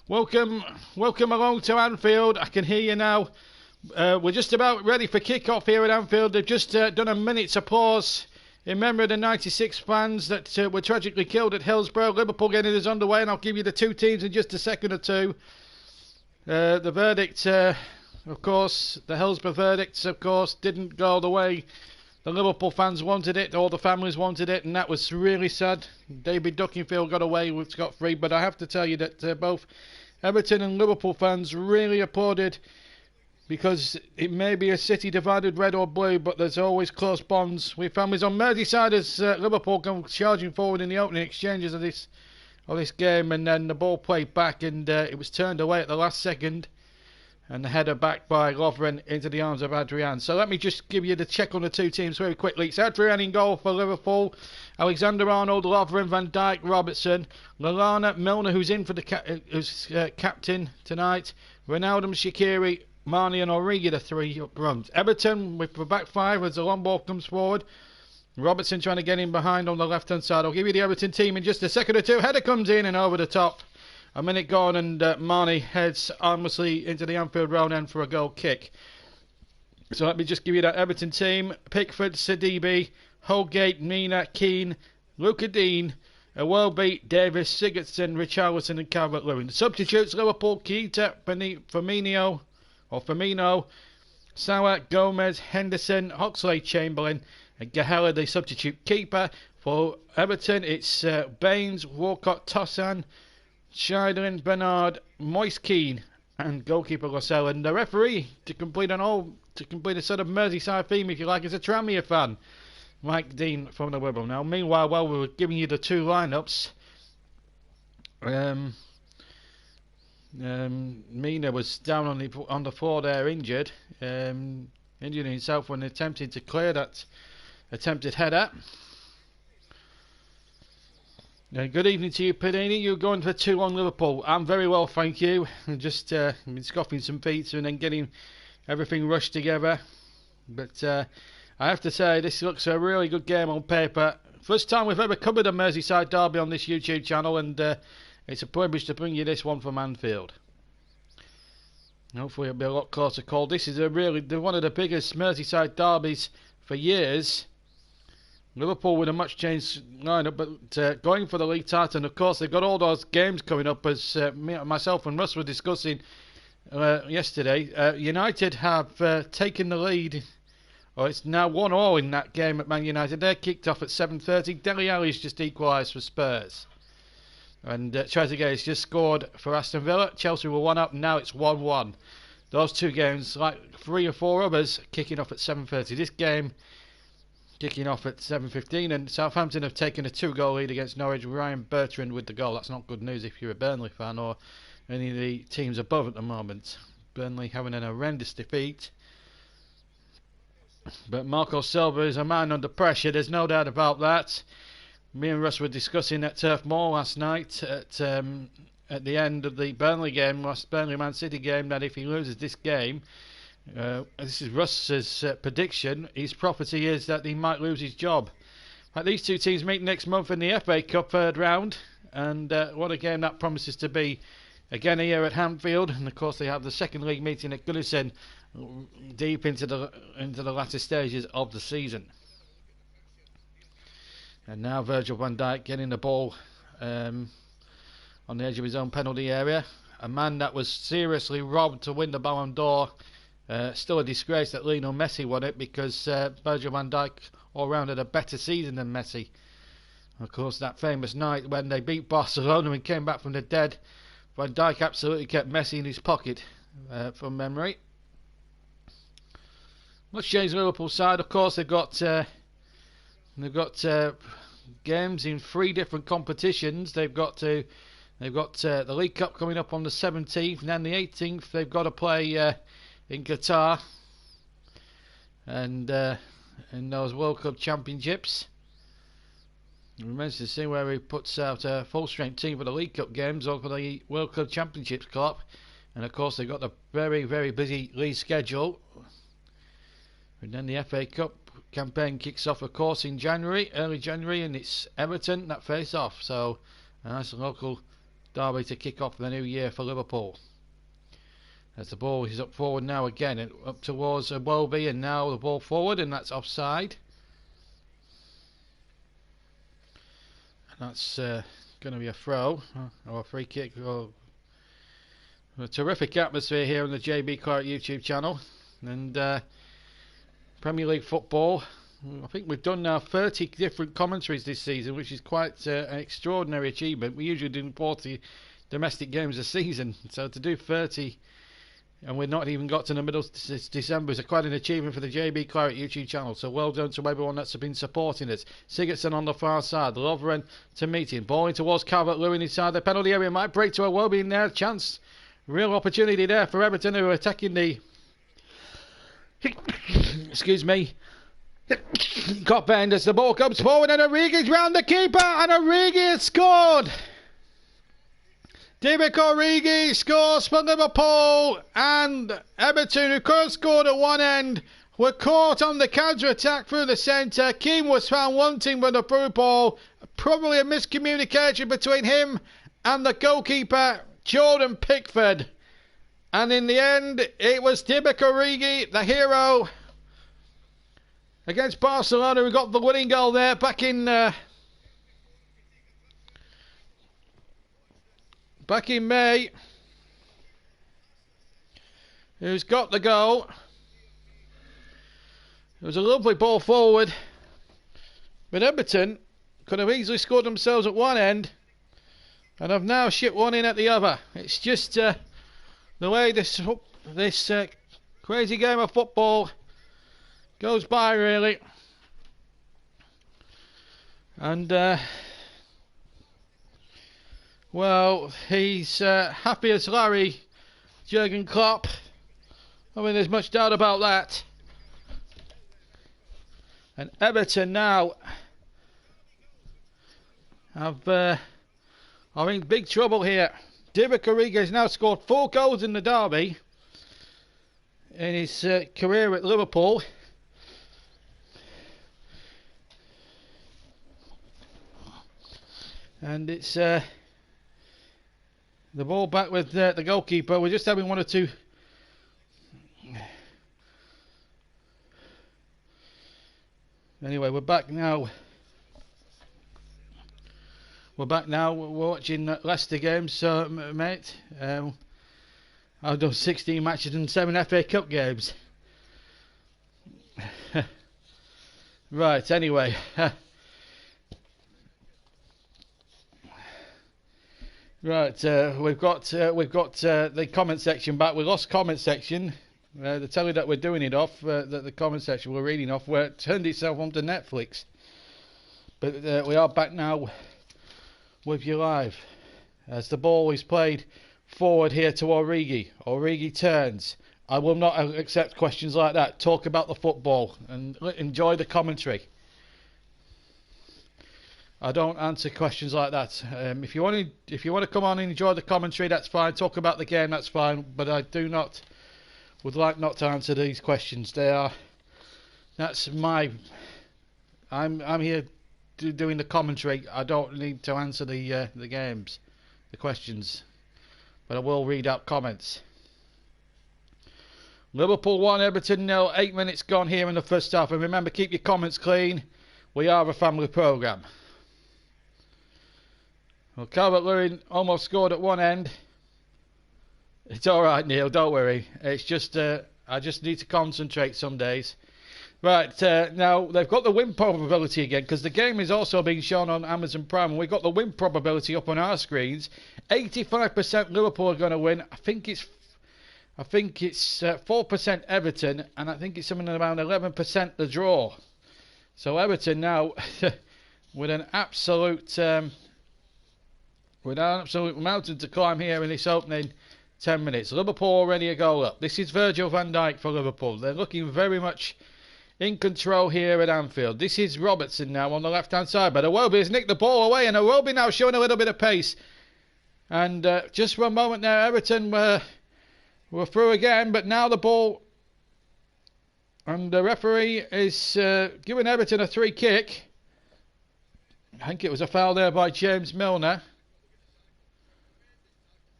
Welcome along to Anfield. I can hear you now. We're just about ready for kick-off here at Anfield. They've just done a minute's applause in memory of the 96 fans that were tragically killed at Hillsborough. Liverpool getting us underway, and I'll give you the two teams in just a second or two. The verdict, of course, the Hillsborough verdicts, of course, didn't go the way the Liverpool fans wanted it. All the families wanted it, and that was really sad. David Duckingfield got away with scot-free, but I have to tell you that both Everton and Liverpool fans really applauded, because it may be a city divided red or blue, but there's always close bonds with families on Merseyside as Liverpool come charging forward in the opening exchanges of this game, and then the ball played back, and it was turned away at the last second, and the header back by Lovren into the arms of Adrian. So let me just give you the check on the two teams very quickly. It's Adrian in goal for Liverpool, Alexander-Arnold, Lovren, Van Dijk, Robertson, Lallana, Milner, who's in for the captain tonight, Ronaldo, Shaqiri, Marnie and Origi, the three up front. Everton with the back five as the long ball comes forward. Robertson trying to get in behind on the left-hand side. I'll give you the Everton team in just a second or two. Header comes in and over the top. A minute gone, and Marnie heads harmlessly into the Anfield Road end for a goal kick. So let me just give you that Everton team. Pickford, Sidibe, Holgate, Mina, Keane, Luca Dean, Iwobi, Davis, Sigurdsson, Richarlison and Calvert-Lewin. Substitutes: Liverpool, Keita, Firmino, Salah, Gomez, Henderson, Oxlade-Chamberlain and Gahela, the substitute keeper. For Everton, it's Baines, Walcott, Tossan, Scheidlin, Bernard, Moise Keane and goalkeeper Lascelles. And the referee, to complete a sort of Merseyside theme, if you like, is a Tranmere fan, Mike Dean from the Wirral. Now, meanwhile, while we were giving you the two lineups, Mina was down on the floor there, injured himself when attempting to clear that attempted header. Good evening to you, Panini. You're going for 2 on Liverpool. I'm very well, thank you. I'm just been scoffing some pizza and then getting everything rushed together. But I have to say, this looks a really good game on paper. First time we've ever covered a Merseyside derby on this YouTube channel, and it's a privilege to bring you this one from Anfield. Hopefully it'll be a lot closer call. This is one of the biggest Merseyside derbies for years. Liverpool with a much changed lineup, but going for the league title. And of course they've got all those games coming up, as myself and Russ were discussing yesterday. United have taken the lead. It's now 1-1 in that game at Man United. They're kicked off at 7:30. Dele Alli's just equalised for Spurs. And Trezeguet's just scored for Aston Villa. Chelsea were 1 up, and now it's 1-1. Those two games, like 3 or 4 others, kicking off at 7:30. This game kicking off at 7:15, and Southampton have taken a 2-goal lead against Norwich. Ryan Bertrand with the goal. That's not good news if you're a Burnley fan or any of the teams above at the moment. Burnley having an horrendous defeat. But Marco Silva is a man under pressure, there's no doubt about that. Me and Russ were discussing at Turf Moor last night at the end of the Burnley game, Burnley Man City game, that if he loses this game, this is Russ's prediction, his prophecy is that he might lose his job. These two teams meet next month in the FA Cup third round, and what a game that promises to be again here at Anfield. And of course they have the second league meeting at Goodison deep into the latter stages of the season. And now Virgil van Dijk getting the ball on the edge of his own penalty area. A man that was seriously robbed to win the Ballon d'Or. Still a disgrace that Lionel Messi won it, because Virgil van Dijk all round had a better season than Messi. Of course, that famous night when they beat Barcelona and came back from the dead, Van Dijk absolutely kept Messi in his pocket from memory. Much changed Liverpool's side. Of course, they've got games in 3 different competitions. They've got the League Cup coming up on the 17th, and then the 18th they've got to play in Qatar, and in those World Cup Championships. It remains to see where he puts out a full-strength team for the League Cup games or for the World Cup Championships Cup. And of course they've got the very, very busy league schedule. And then the FA Cup campaign kicks off, of course, in January, early January, and it's Everton that face off. So a nice local derby to kick off the new year for Liverpool. As the ball is up forward now again, and up towards Iwobi, and now the ball forward, and that's offside. And that's going to be a throw or a free kick. Or a terrific atmosphere here on the JB Clark YouTube channel, and Premier League football. I think we've done now 30 different commentaries this season, which is quite an extraordinary achievement. We usually do 40 domestic games a season, so to do 30, and we're not even got to the middle of December, is quite an achievement for the JB Clark YouTube channel. So well done to everyone that's been supporting us. Sigurdsson on the far side, Lovren to meet him, ball in towards Calvert-Lewin inside the penalty area, might break to Iwobi in there, chance, real opportunity there for Everton, who are attacking the excuse me, cop end as the ball comes forward, and Origi's round the keeper, and Origi has scored. Divock Origi scores for Liverpool, and Everton, who could have scored at one end, were caught on the counter-attack through the centre. Keane was found wanting with the through ball. Probably a miscommunication between him and the goalkeeper, Jordan Pickford. And in the end, it was Divock Origi, the hero, against Barcelona, who got the winning goal there back in May. Who's got the goal? It was a lovely ball forward, but Everton could have easily scored themselves at one end, and have now shipped one in at the other. It's just the way this crazy game of football goes by, really. And well, he's happy as Larry, Jurgen Klopp. I mean, there's much doubt about that. And Everton now are in big trouble here. Divock Origi has now scored 4 goals in the derby in his career at Liverpool. And it's the ball back with the goalkeeper. We're just having one or two. Anyway, we're back now. We're watching Leicester games, so mate. I've done 16 matches and 7 FA Cup games. Right. Anyway. Right, we've got the comment section back. We lost comment section. The telly that we're doing it off, the comment section we're reading off, where it turned itself onto Netflix. But we are back now with you live, as the ball is played forward here to Origi. Origi turns. I will not accept questions like that. Talk about the football and enjoy the commentary. I don't answer questions like that. If you want to come on and enjoy the commentary, that's fine. Talk about the game, that's fine. But I would like not to answer these questions. I'm here doing the commentary. I don't need to answer the questions. But I will read out comments. Liverpool 1, Everton 0. 8 minutes gone here in the first half. And remember, keep your comments clean. We are a family programme. Well, Calvert-Lewin almost scored at one end. It's alright, Neil, don't worry. It's just, I just need to concentrate some days. Right, now they've got the win probability again, because the game is also being shown on Amazon Prime, and we've got the win probability up on our screens. 85% Liverpool are going to win. I think it's 4% Everton, and I think it's something around 11% the draw. So Everton now with an absolute mountain to climb here in this opening 10 minutes. Liverpool already a goal up. This is Virgil van Dijk for Liverpool. They're looking very much in control here at Anfield. This is Robertson now on the left-hand side, but Iwobi has nicked the ball away, and Iwobi now showing a little bit of pace. And just for a moment there, Everton were through again, but now the ball, and the referee is giving Everton a free kick. I think it was a foul there by James Milner.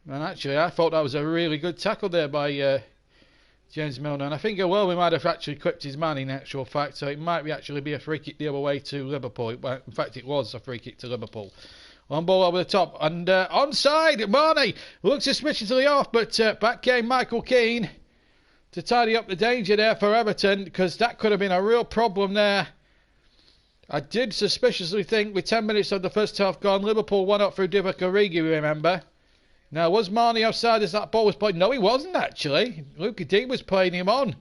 And actually, I thought that was a really good tackle there by James Milner. And I think we might have actually clipped his man in actual fact, so it might actually be a free kick the other way to Liverpool. In fact, it was a free kick to Liverpool. One ball over the top, and onside. Marnie looked suspiciously off, but back came Michael Keane to tidy up the danger there for Everton, because that could have been a real problem there. I did suspiciously think with 10 minutes of the first half gone, Liverpool won up through Divock Origi, remember? Now, was Marnie offside as that ball was played? No, he wasn't actually. Luca Dean was playing him on.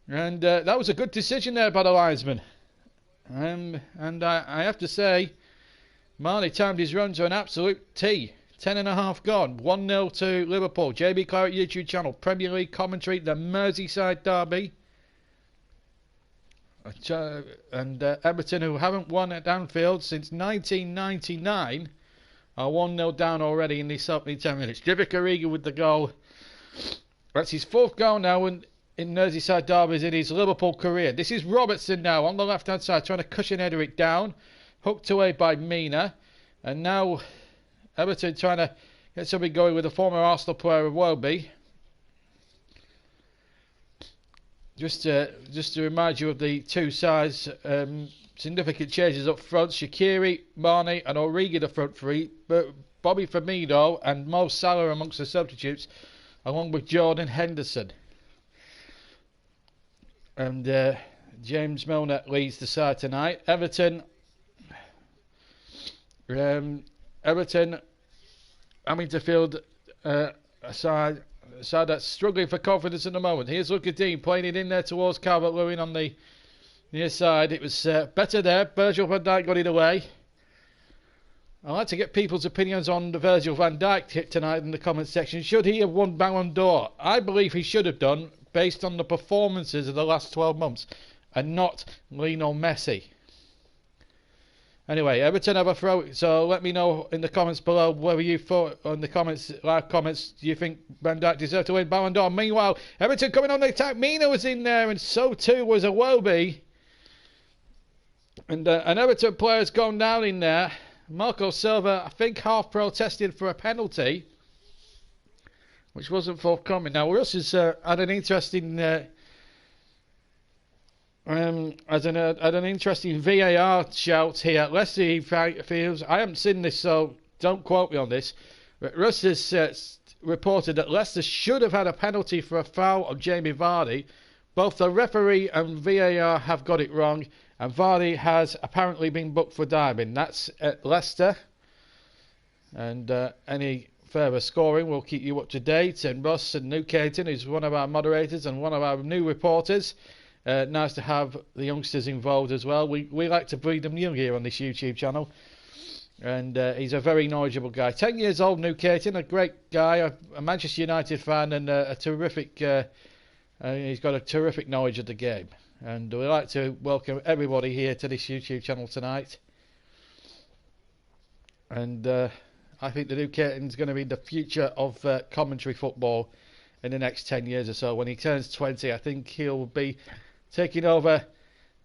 And that was a good decision there by the linesman. And I have to say, Marnie timed his run to an absolute T. 10.5 gone. 1-0 to Liverpool. JB Claret YouTube channel. Premier League commentary. The Merseyside derby. And Everton, who haven't won at Anfield since 1999, are 1-0 down already in this opening 10 minutes. Divock Origi with the goal. That's his 4th goal now in Merseyside derbies in his Liverpool career. This is Robertson now on the left-hand side, trying to cushion header it down. Hooked away by Mina. And now Everton trying to get something going with the former Arsenal player of Welby. Just to remind you of the two sides, significant changes up front. Shaqiri, Marnie and Origi the front three. But Bobby Firmino and Mo Salah amongst the substitutes, along with Jordan Henderson. And James Milner leads the side tonight. Everton having to field a side that's struggling for confidence at the moment. Here's Luca Dean playing it in there towards Calvert-Lewin on the near side. It was better there. Virgil van Dijk got it away. I'd like to get people's opinions on the Virgil van Dijk hit tonight in the comments section. Should he have won Ballon d'Or? I believe he should have done, based on the performances of the last 12 months, and not Lionel Messi. Anyway, Everton have a throw, so let me know in the comments below whether you thought, on the comments, live comments, do you think Van Dijk deserved to win Ballon d'Or? Meanwhile, Everton coming on the attack. Mina was in there, and so too was Iwobi. And an Everton player's gone down in there. Marco Silva, I think, half protested for a penalty, which wasn't forthcoming. Now, Russ has had an interesting VAR shout here. Leicester, he feels, I haven't seen this, so don't quote me on this, but Russ has reported that Leicester should have had a penalty for a foul on Jamie Vardy. Both the referee and VAR have got it wrong, and Vardy has apparently been booked for diving. That's at Leicester, and any further scoring will keep you up to date. And Ross and New Caton, who's one of our moderators and one of our new reporters, nice to have the youngsters involved as well. We like to breed them young here on this YouTube channel. And he's a very knowledgeable guy. 10 years old, New Caton, a great guy, a Manchester United fan, and a terrific, he's got a terrific knowledge of the game. And we like to welcome everybody here to this YouTube channel tonight. And I think the New Caton's going to be the future of commentary football in the next 10 years or so. When he turns 20, I think he'll be taking over. I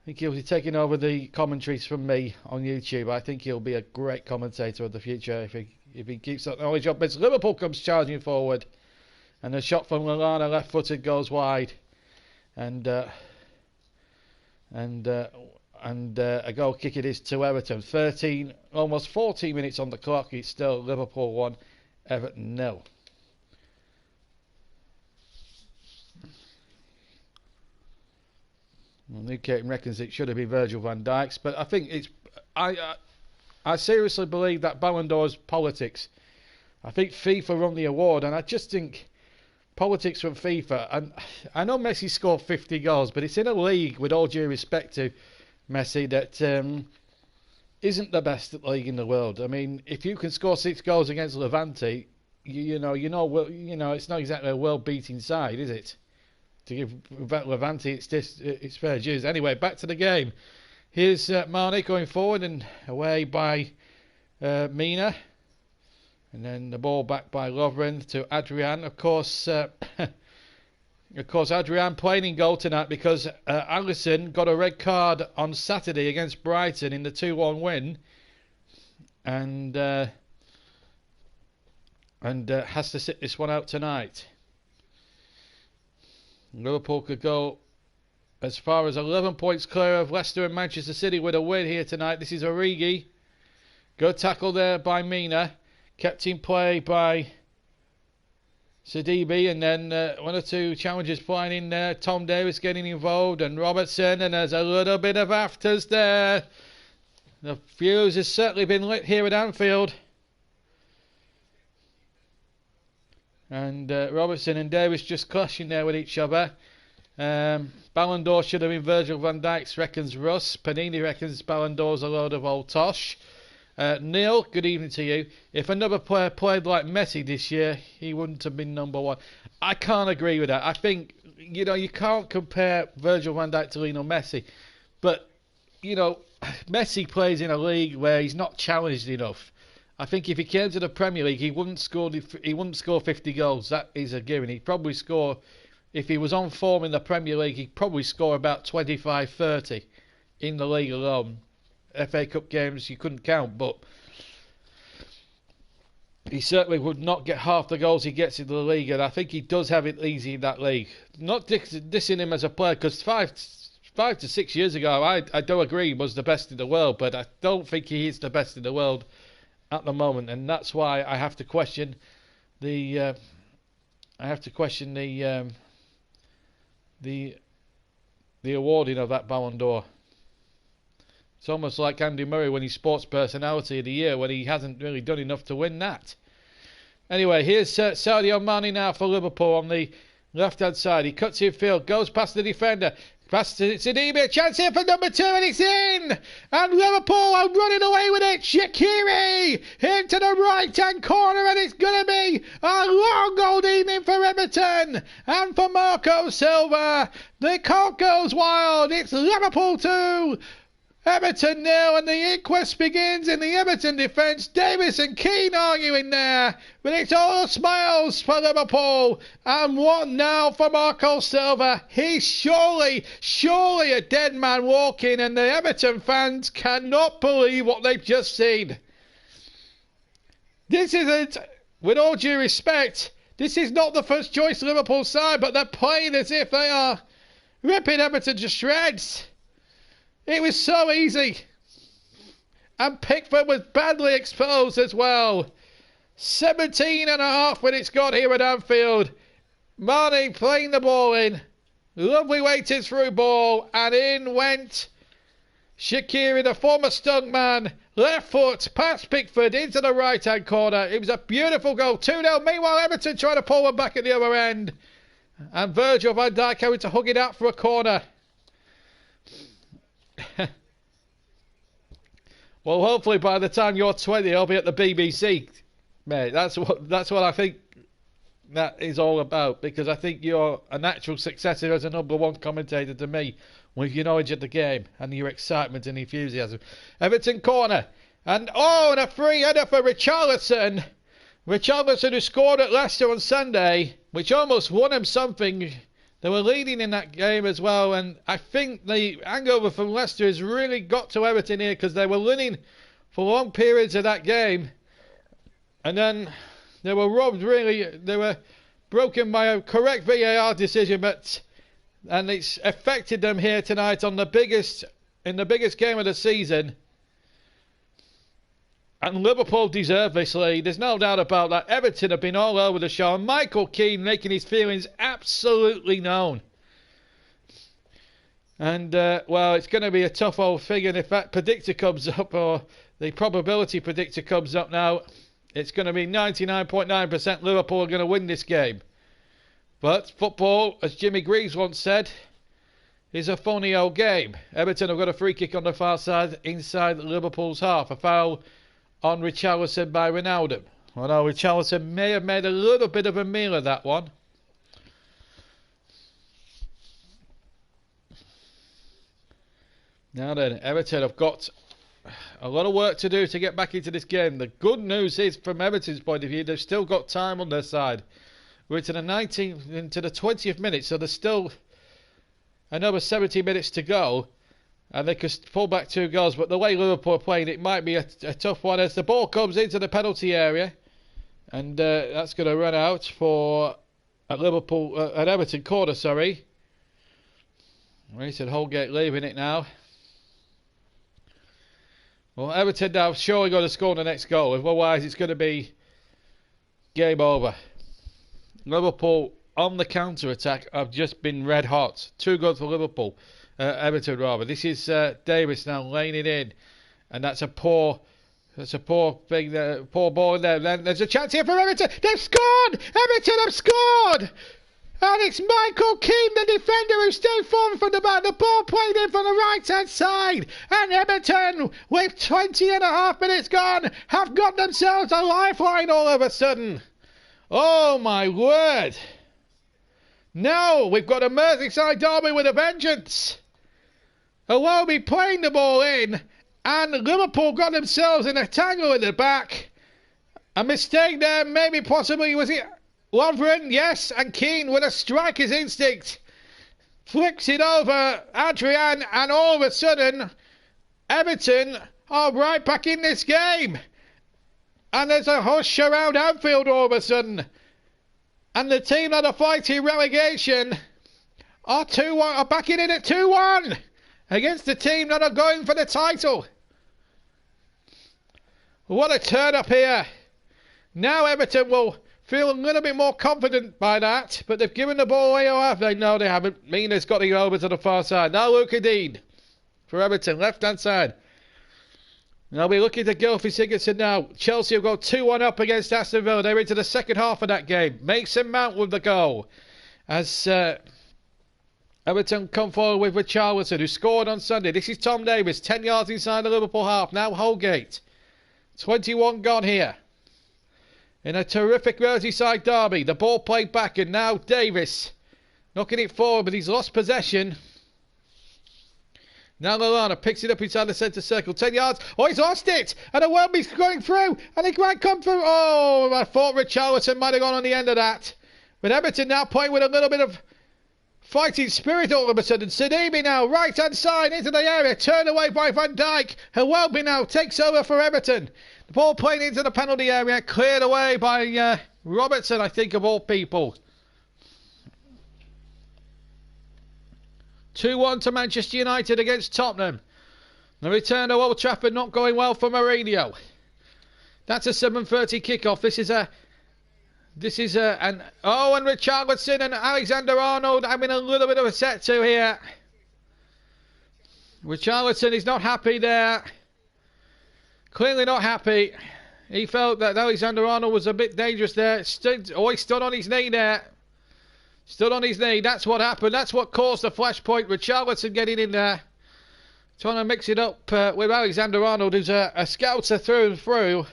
think he'll be taking over the commentaries from me on YouTube. I think he'll be a great commentator of the future if he keeps that knowledge up. As Liverpool comes charging forward, and the shot from Lallana left-footed goes wide, and a goal kick it is to Everton. 13, almost 14 minutes on the clock. It's still Liverpool 1, Everton 0. Well, New Caton reckons it should have been Virgil van Dijk's, but I think it's. I seriously believe that Ballon d'Or is politics. I think FIFA run the award, and I just think politics from FIFA. And I know Messi scored 50 goals, but it's in a league, with all due respect to Messi, that isn't the best league in the world. I mean, if you can score 6 goals against Levante, you know, it's not exactly a world-beating side, is it? To give Levante it's fair dues. Anyway, back to the game. Here's Marnie going forward and away by Mina, and then the ball back by Lovren to Adrian. Of course, Adrian playing in goal tonight because Alisson got a red card on Saturday against Brighton in the 2-1 win, and and has to sit this one out tonight. Liverpool could go as far as 11 points clear of Leicester and Manchester City with a win here tonight. This is Origi. Good tackle there by Mina. Kept in play by Sidibe, and then one or two challenges flying in there. Tom Davis getting involved, and Robertson, and there's a little bit of afters there. The fuse has certainly been lit here at Anfield. And Robertson and Davis just clashing there with each other. Ballon d'Or should have been Virgil van Dijk's, reckons Russ. Panini reckons Ballon d'Or's a load of old tosh. Neil, good evening to you. If another player played like Messi this year, he wouldn't have been number one. I can't agree with that. I think, you know, you can't compare Virgil van Dijk to Lionel Messi. But, you know, Messi plays in a league where he's not challenged enough. I think if he came to the Premier League, he wouldn't score 50 goals. That is a given. He'd probably score, if he was on form in the Premier League, he'd probably score about 25, 30 in the league alone. FA Cup games you couldn't count, but he certainly would not get half the goals he gets in the league, and I think he does have it easy in that league. Not dissing him as a player, because 5 to 6 years ago, I do agree he was the best in the world, but I don't think he is the best in the world at the moment, and that's why I have to question the awarding of that Ballon d'Or. It's almost like Andy Murray when he's Sports Personality of the Year, when he hasn't really done enough to win that. Anyway, here's Sadio Mane now for Liverpool on the left-hand side. He cuts in field, goes past the defender. Past to Sidibe, a chance here for number 2, and it's in! And Liverpool are running away with it. Shaqiri into the right-hand corner, and it's going to be a long old evening for Everton. And for Marco Silva, the cock goes wild. It's Liverpool 2, Everton 0, and the inquest begins in the Everton defence. Davis and Keane arguing there, but it's all smiles for Liverpool. And what now for Marco Silva? He's surely a dead man walking, and the Everton fans cannot believe what they've just seen. This isn't, with all due respect, this is not the first choice Liverpool side, but they're playing as if they are ripping Everton to shreds. It was so easy. And Pickford was badly exposed as well. 17.5 minutes gone here at Anfield. Mane playing the ball in. Lovely weighted through ball. And in went Shaqiri, the former stuntman. Left foot past Pickford into the right hand corner. It was a beautiful goal. 2-0. Meanwhile, Everton trying to pull one back at the other end. And Virgil van Dijk having to hug it out for a corner. Well, hopefully by the time you're 20, I'll be at the BBC, mate. That's what I think that is all about, because I think you're a natural successor as a number one commentator to me, with your knowledge of the game and your excitement and enthusiasm. Everton corner, and a free header for Richarlison. Richarlison, who scored at Leicester on Sunday, which almost won him something. They were leading in that game as well, and I think the hangover from Leicester has really got to Everton here, because they were winning for long periods of that game, and then they were robbed, really. They were broken by a correct VAR decision, and it's affected them here tonight in the biggest game of the season. And Liverpool deserve this lead. There's no doubt about that. Everton have been all over the show. And Michael Keane making his feelings absolutely known. And, well, it's going to be a tough old thing. And if that predictor comes up, or the probability predictor comes up now, it's going to be 99.9% Liverpool are going to win this game. But football, as Jimmy Greaves once said, is a funny old game. Everton have got a free kick on the far side inside Liverpool's half. A foul on Richarlison by Ronaldo. Although Richarlison may have made a little bit of a meal of that one. Now then, Everton have got a lot of work to do to get back into this game. The good news is, from Everton's point of view, they've still got time on their side. We're into the 19th, into the 20th minute, so there's still another 70 minutes to go. And they could pull back 2 goals, but the way Liverpool are playing, it might be a tough one as the ball comes into the penalty area. And that's going to run out for at Everton corner, sorry. Mason Holgate leaving it now. Well, Everton now surely going to score the next goal. Otherwise, it's going to be game over. Liverpool on the counter-attack have just been red hot. 2 goals for Liverpool. Everton, rather. This is Davis now laying it in. And that's a poor thing there. Poor ball in there. Then there's a chance here for Everton. They've scored! Everton have scored! And it's Michael Keane, the defender, who stayed forward from the back. The ball played in from the right-hand side. And Everton, with 20.5 minutes gone, have got themselves a lifeline all of a sudden. Oh, my word. Now we've got a Merseyside derby with a vengeance. Iwobi playing the ball in. And Liverpool got themselves in a tangle at the back. A mistake there, maybe possibly, was it Lovren? Yes, and Keane with a striker's instinct flicks it over Adrian, and all of a sudden Everton are right back in this game. And there's a hush around Anfield all of a sudden. And the team that are fighting relegation are backing in at 2-1 against the team that are going for the title. What a turn up here. Now Everton will feel a little bit more confident by that, but they've given the ball away, or have they? No, they haven't. Mina's got to go over to the far side. Now Luca Dean for Everton, left-hand side. They'll be looking to Gylfi Sigurdsson now. Chelsea have got 2-1 up against Aston Villa. They're into the second half of that game. Mason Mount with the goal. As Everton come forward with Richarlison, who scored on Sunday. This is Tom Davis, 10 yards inside the Liverpool half. Now Holgate. 21 gone here. In a terrific Merseyside derby. The ball played back, and now Davis knocking it forward, but he's lost possession. Now Lallana picks it up inside the centre circle. 10 yards. Oh, he's lost it. And Iwobi's going through. And he might come through. Oh, I thought Richarlison might have gone on the end of that. But Everton now playing with a little bit of fighting spirit all of a sudden. Sidibé now, right-hand side into the area. Turned away by Van Dijk. Iwobi now takes over for Everton. The ball playing into the penalty area. Cleared away by Robertson, I think, of all people. 2-1 to Manchester United against Tottenham. The return to Old Trafford not going well for Mourinho. That's a 7:30 kickoff. And Richarlison and Alexander-Arnold having a little bit of a set to here. Richarlison is not happy there. Clearly not happy. He felt that Alexander-Arnold was a bit dangerous there. He stood on his knee there. Stood on his knee. That's what happened. That's what caused the flashpoint. Richarlison getting in there. Trying to mix it up with Alexander-Arnold, who's a scouter through and through.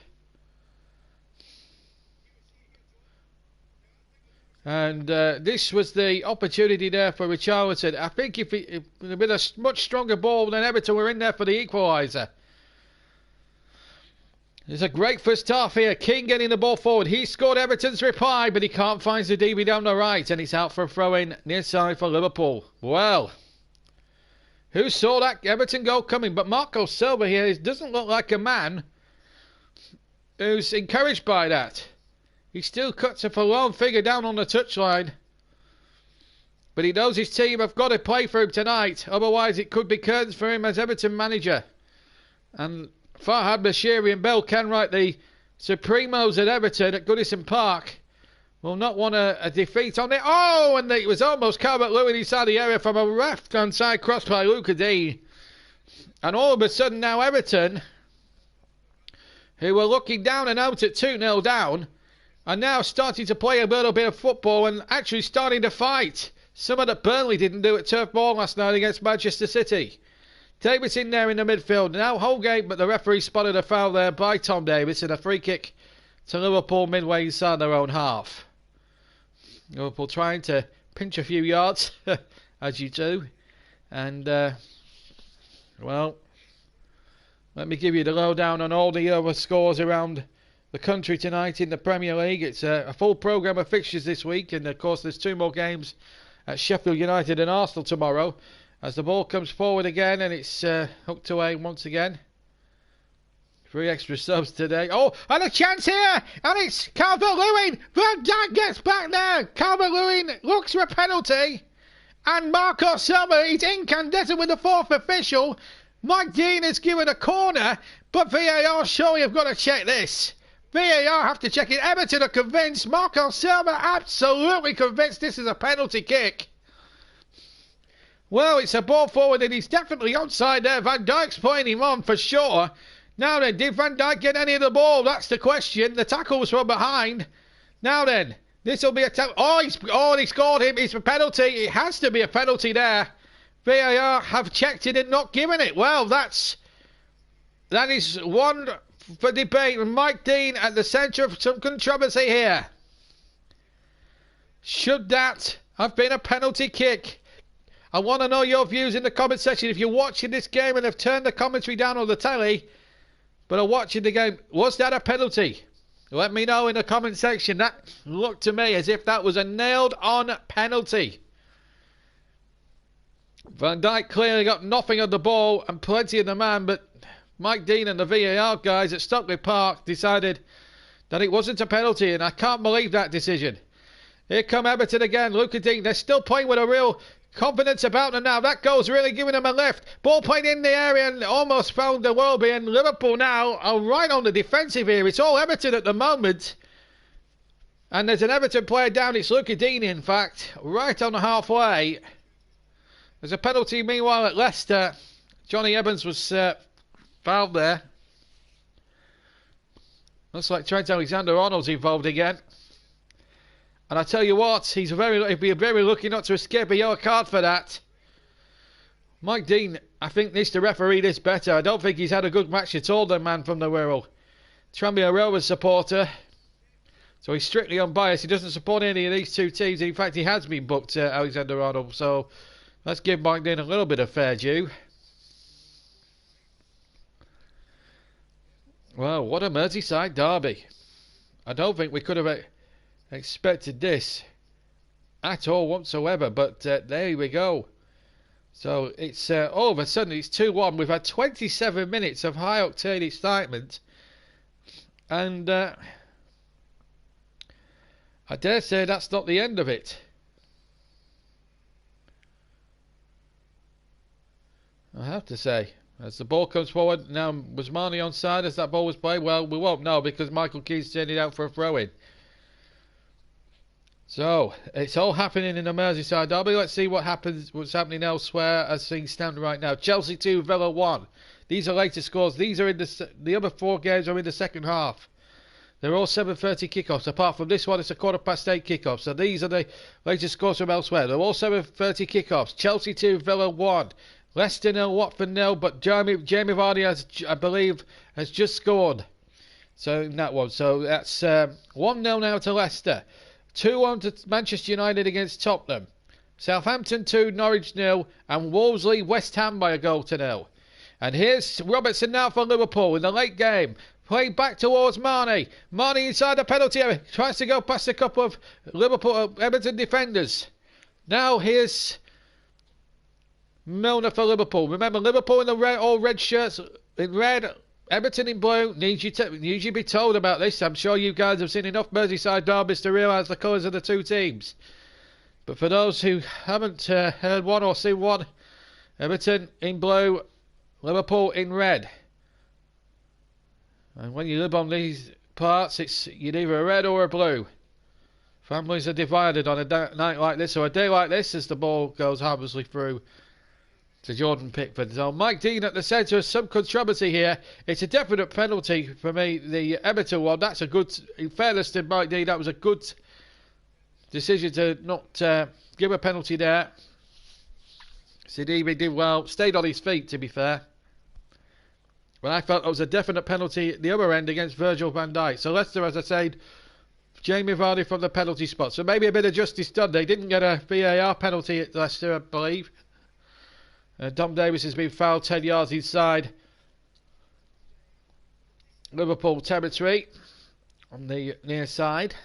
And this was the opportunity there for Richarlison. I think if it had been a much stronger ball than Everton were in there for the equaliser. There's a great first half here. King getting the ball forward. He scored Everton's reply, but he can't find Sidibé down the right. And it's out for a throw-in near side for Liverpool. Well, who saw that Everton goal coming? But Marco Silva here doesn't look like a man who's encouraged by that. He still cuts a forlorn figure down on the touchline. But he knows his team have got to play for him tonight. Otherwise, it could be curtains for him as Everton manager. And Farhad Bashiri and Bell Kenwright, the Supremos at Everton at Goodison Park, will not want a defeat on it. Oh, and it was almost Calvert-Lewin inside the area from a left-hand side cross by Luca Dean. And all of a sudden now Everton, who were looking down and out at 2-0 down, are now starting to play a little bit of football and actually starting to fight. Something that Burnley didn't do at Turf Moor last night against Manchester City. Davis in there in the midfield. Now Holgate, but the referee spotted a foul there by Tom Davis and a free kick to Liverpool midway inside their own half. Liverpool trying to pinch a few yards, as you do. And, well, let me give you the lowdown on all the other scores around the country tonight in the Premier League. It's a full programme of fixtures this week, and of course there's 2 more games at Sheffield United and Arsenal tomorrow. As the ball comes forward again and it's hooked away once again. 3 extra subs today. Oh, and a chance here, and it's Calvert-Lewin. Van Dijk gets back there. Calvert-Lewin looks for a penalty, and Marco Silva is incandescent with the 4th official. Mike Dean has given a corner, but VAR surely have got to check this. VAR have to check it. Everton are convinced. Marco Silva absolutely convinced this is a penalty kick. Well, it's a ball forward and he's definitely onside there. Van Dijk's putting him on for sure. Now then, did Van Dijk get any of the ball? That's the question. The tackle was from behind. Now then, this will be a tackle. Oh, he scored him. It's a penalty. It has to be a penalty there. VAR have checked it and not given it. Well, that is one for debate. Mike Dean at the centre of some controversy here. Should that have been a penalty kick? I want to know your views in the comment section. If you're watching this game and have turned the commentary down on the telly, but are watching the game, was that a penalty? Let me know in the comment section. That looked to me as if that was a nailed-on penalty. Van Dijk clearly got nothing of the ball and plenty of the man, but Mike Dean and the VAR guys at Stockley Park decided that it wasn't a penalty, and I can't believe that decision. Here come Everton again. Luca Dean, they're still playing with a real confidence about them now. That goal's really giving them a lift. Ball played in the area and almost found the Welby, and Liverpool now are right on the defensive here. It's all Everton at the moment. And there's an Everton player down. It's Luca Dean, in fact, right on the halfway. There's a penalty, meanwhile, at Leicester. Johnny Evans was fouled there. Looks like Trent Alexander-Arnold's involved again. And I tell you what, he'd be very lucky not to escape a yellow card for that. Mike Dean, I think, needs to referee this better. I don't think he's had a good match at all, the man from the Wirral. Tranmere Rovers supporter. So he's strictly unbiased. He doesn't support any of these two teams. In fact, he has been booked, Alexander-Arnold. So let's give Mike Dean a little bit of fair due. Well, what a Merseyside derby. I don't think we could have expected this at all whatsoever, but there we go. So it's all of a sudden it's 2-1. We've had 27 minutes of high octane excitement, and I dare say that's not the end of it. I have to say, as the ball comes forward now, was Marnie onside as that ball was played? Well, we won't know because Michael Keane's turned it out for a throw-in. So, it's all happening in the Merseyside derby. Let's see what's happening elsewhere as things stand right now. Chelsea 2, Villa 1. These are later scores. These are in the other 4 games are in the second half. They're all 7:30 kickoffs. Apart from this one, it's a 8:15 kickoff. So these are the latest scores from elsewhere. They're all 7:30 kickoffs. Chelsea 2, Villa 1. Leicester 0, Watford 0. But Jamie Vardy, I believe, has just scored. So in that one. So that's 1-0 now to Leicester. 2-1 to Manchester United against Tottenham. Southampton 2, Norwich 0, and Wolseley West Ham by a goal to 0. And here's Robertson now for Liverpool in the late game. Played back towards Marnie. Marnie inside the penalty area. Tries to go past a couple of Everton defenders. Now here's Milner for Liverpool. Remember, Liverpool in the all red shirts, in red, Everton in blue. Needs you to be told about this. I'm sure you guys have seen enough Merseyside derbies to realise the colours of the two teams. But for those who haven't heard one or seen one, Everton in blue, Liverpool in red. And when you live on these parts, you're either a red or a blue. Families are divided on a night like this, or a day like this, as the ball goes harmlessly through to Jordan Pickford. So Mike Dean at the centre of some controversy here. It's a definite penalty for me, the Everton one. That's a good, in fairness to Mike Dean, that was a good decision to not give a penalty there. Sidibe did well, stayed on his feet to be fair. But I felt it was a definite penalty at the other end against Virgil van Dijk. So Leicester, as I said, Jamie Vardy from the penalty spot. So maybe a bit of justice done. They didn't get a VAR penalty at Leicester, I believe. Dom Davies has been fouled 10 yards inside Liverpool territory on the near side.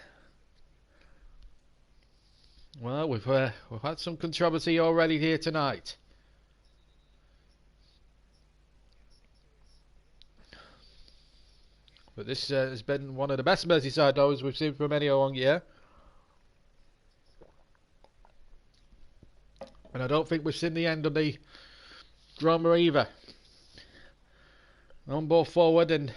Well, we've had some controversy already here tonight. But this has been one of the best Merseyside derbies we've seen for many a long year. And I don't think we've seen the end of the drama either. On ball forward, and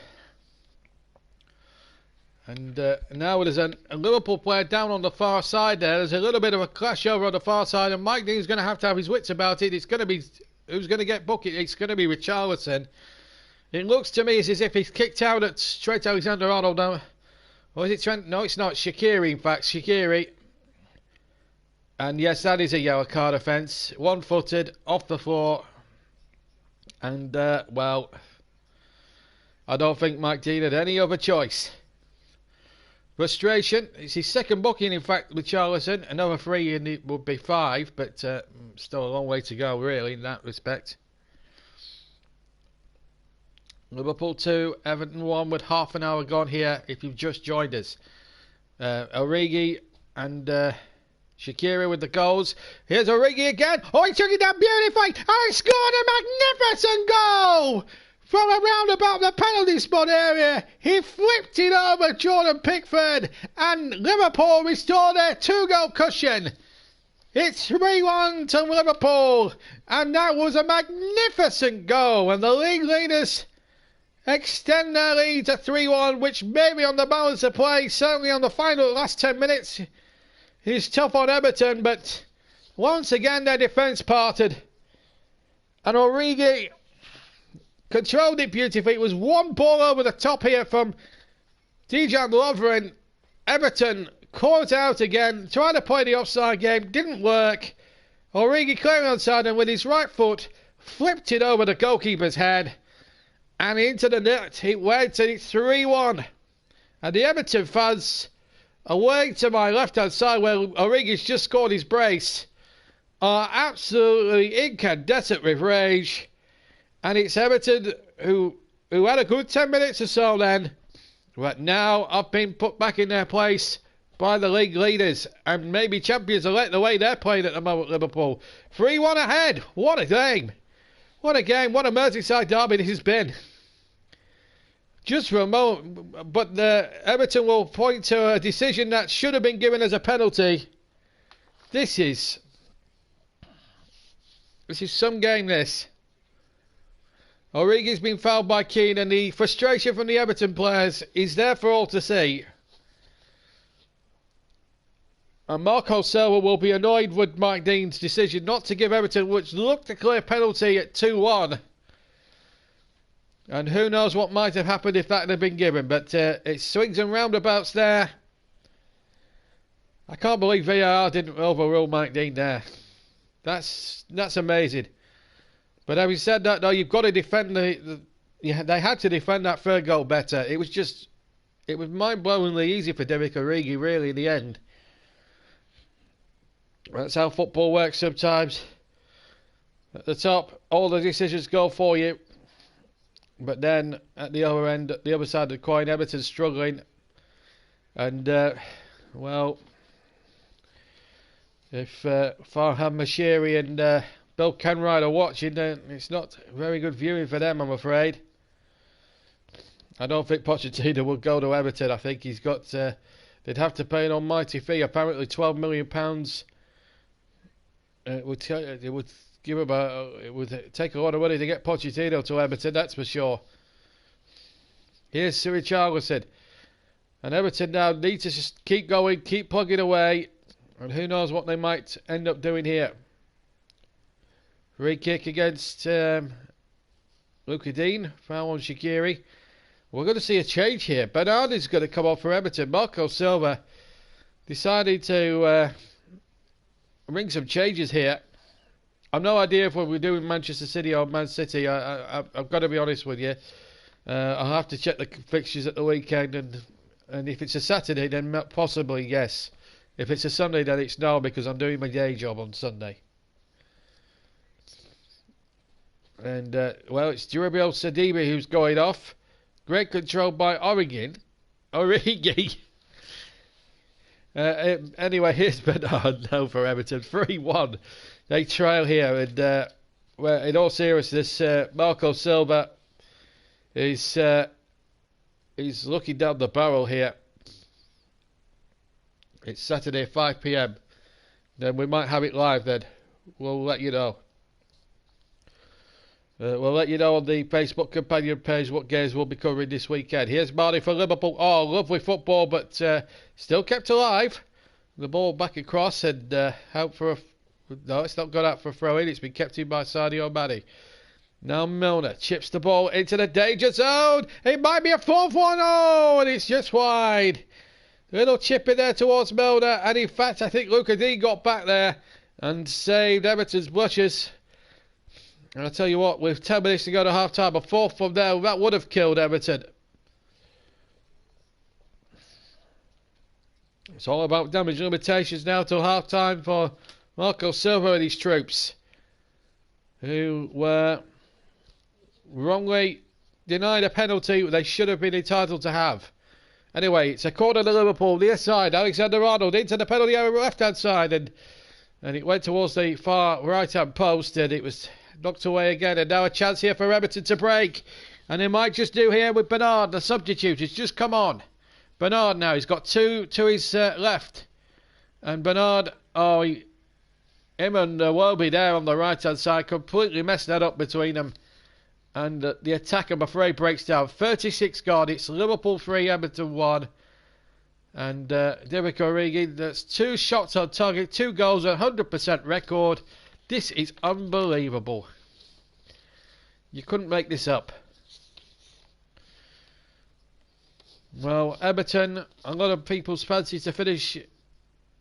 now there's a Liverpool player down on the far side there. There's a little bit of a clash over on the far side, and Mike Dean's going to have his wits about it. It's going to be, who's going to get bucket? It's going to be Richarlison. It looks to me as if he's kicked out at Trent Alexander-Arnold now. Or is it Trent? No, it's not. Shaqiri, in fact. Shaqiri. And yes, that is a yellow card offence. One-footed, off the floor. And, well, I don't think Mike Dean had any other choice. Frustration. It's his second booking, in fact, with Richarlison. Another 3 and it would be 5, but still a long way to go, really, in that respect. Liverpool 2, Everton 1 with half an hour gone here if you've just joined us. Origi and Shaqiri with the goals. Here's Origi again. Oh, he took it down beautifully and he scored a magnificent goal! From around about the penalty spot area, he flipped it over Jordan Pickford and Liverpool restored their 2-goal cushion. It's 3-1 to Liverpool, and that was a magnificent goal, and the league leaders extend their lead to 3-1, which maybe on the balance of play, certainly on the final last 10 minutes, is tough on Everton, but once again their defence parted. And Origi controlled it beautifully. It was one ball over the top here from Dejan Lovren. Everton caught out again, tried to play the offside game, didn't work. Origi clearing onside and with his right foot flipped it over the goalkeeper's head. And into the net it went, and it's 3-1. And the Everton fans, away to my left-hand side where Origi's just scored his brace, are absolutely incandescent with rage. And it's Everton who had a good 10 minutes or so then, but now have been put back in their place by the league leaders and maybe champions elect the way they're playing at the moment, Liverpool. 3-1 ahead. What a game. What a game, what a Merseyside derby this has been. Just for a moment, but Everton will point to a decision that should have been given as a penalty. This is some game, this. Origi's been fouled by Keane, and the frustration from the Everton players is there for all to see. And Marco Silva will be annoyed with Mike Dean's decision not to give Everton, which looked a clear penalty at 2-1. And who knows what might have happened if that had been given. But it swings and roundabouts there. I can't believe VAR didn't overrule Mike Dean there. That's amazing. But having said that, though, you've got to defend they had to defend that third goal better. It was mind-blowingly easy for Derek Origi, really, in the end. That's how football works sometimes. At the top, all the decisions go for you. But then, at the other end, at the other side of the coin, Everton's struggling. And, well, if Farhad Moshiri and Bill Kenwright are watching, then it's not very good viewing for them, I'm afraid. I don't think Pochettino will go to Everton. I think he's got... they'd have to pay an almighty fee, apparently £12 million. It would take a lot of money to get Pochettino to Everton, that's for sure. Here's Sir Richarlison. And Everton now need to just keep going, keep plugging away. And who knows what they might end up doing here. Free kick against Luca Dean. Foul on Shaqiri. We're going to see a change here. Bernard is going to come off for Everton. Marco Silva decided to bring some changes here. I've no idea if we're doing Manchester City or Man City. I've got to be honest with you. I'll have to check the fixtures at the weekend. And if it's a Saturday, then possibly yes. If it's a Sunday, then it's no, because I'm doing my day job on Sunday. And, well, it's Djibril Sadibi who's going off. Great control by Origi. Anyway, here's Bernard now for Everton. 3-1. They trail here. And, well, in all seriousness, Marco Silva is he's looking down the barrel here. It's Saturday 5 PM. Then we might have it live then. We'll let you know. We'll let you know on the Facebook companion page what games we'll be covering this weekend. Here's Marnie for Liverpool. Oh, lovely football, but still kept alive. The ball back across and out for a... No, it's not gone out for a throw-in. It's been kept in by Sadio Mane. Now Milner chips the ball into the danger zone. It might be a fourth one. Oh, and it's just wide. Little chip in there towards Milner. And in fact, I think Luca Dean got back there and saved Everton's blushes. And I'll tell you what, with 10 minutes to go to half-time, a fourth from there, that would have killed Everton. It's all about damage limitations now till half-time for Marco Silva and his troops, who were wrongly denied a penalty they should have been entitled to have. Anyway, it's a corner to Liverpool, near side. Alexander-Arnold into the penalty area, left-hand side, and it went towards the far right-hand post, and it was knocked away again. And now a chance here for Everton to break, and they might just do here with Bernard, the substitute. It's just come on. Bernard now, he's got two to his left, and Bernard, him and Welby there on the right-hand side completely messed that up between them. And the attack, I'm afraid, breaks down. 36 gone. It's Liverpool 3, Everton 1. And Divock Origi, that's 2 shots on target, 2 goals, 100% record. This is unbelievable. You couldn't make this up. Well, Everton, a lot of people's fancy to finish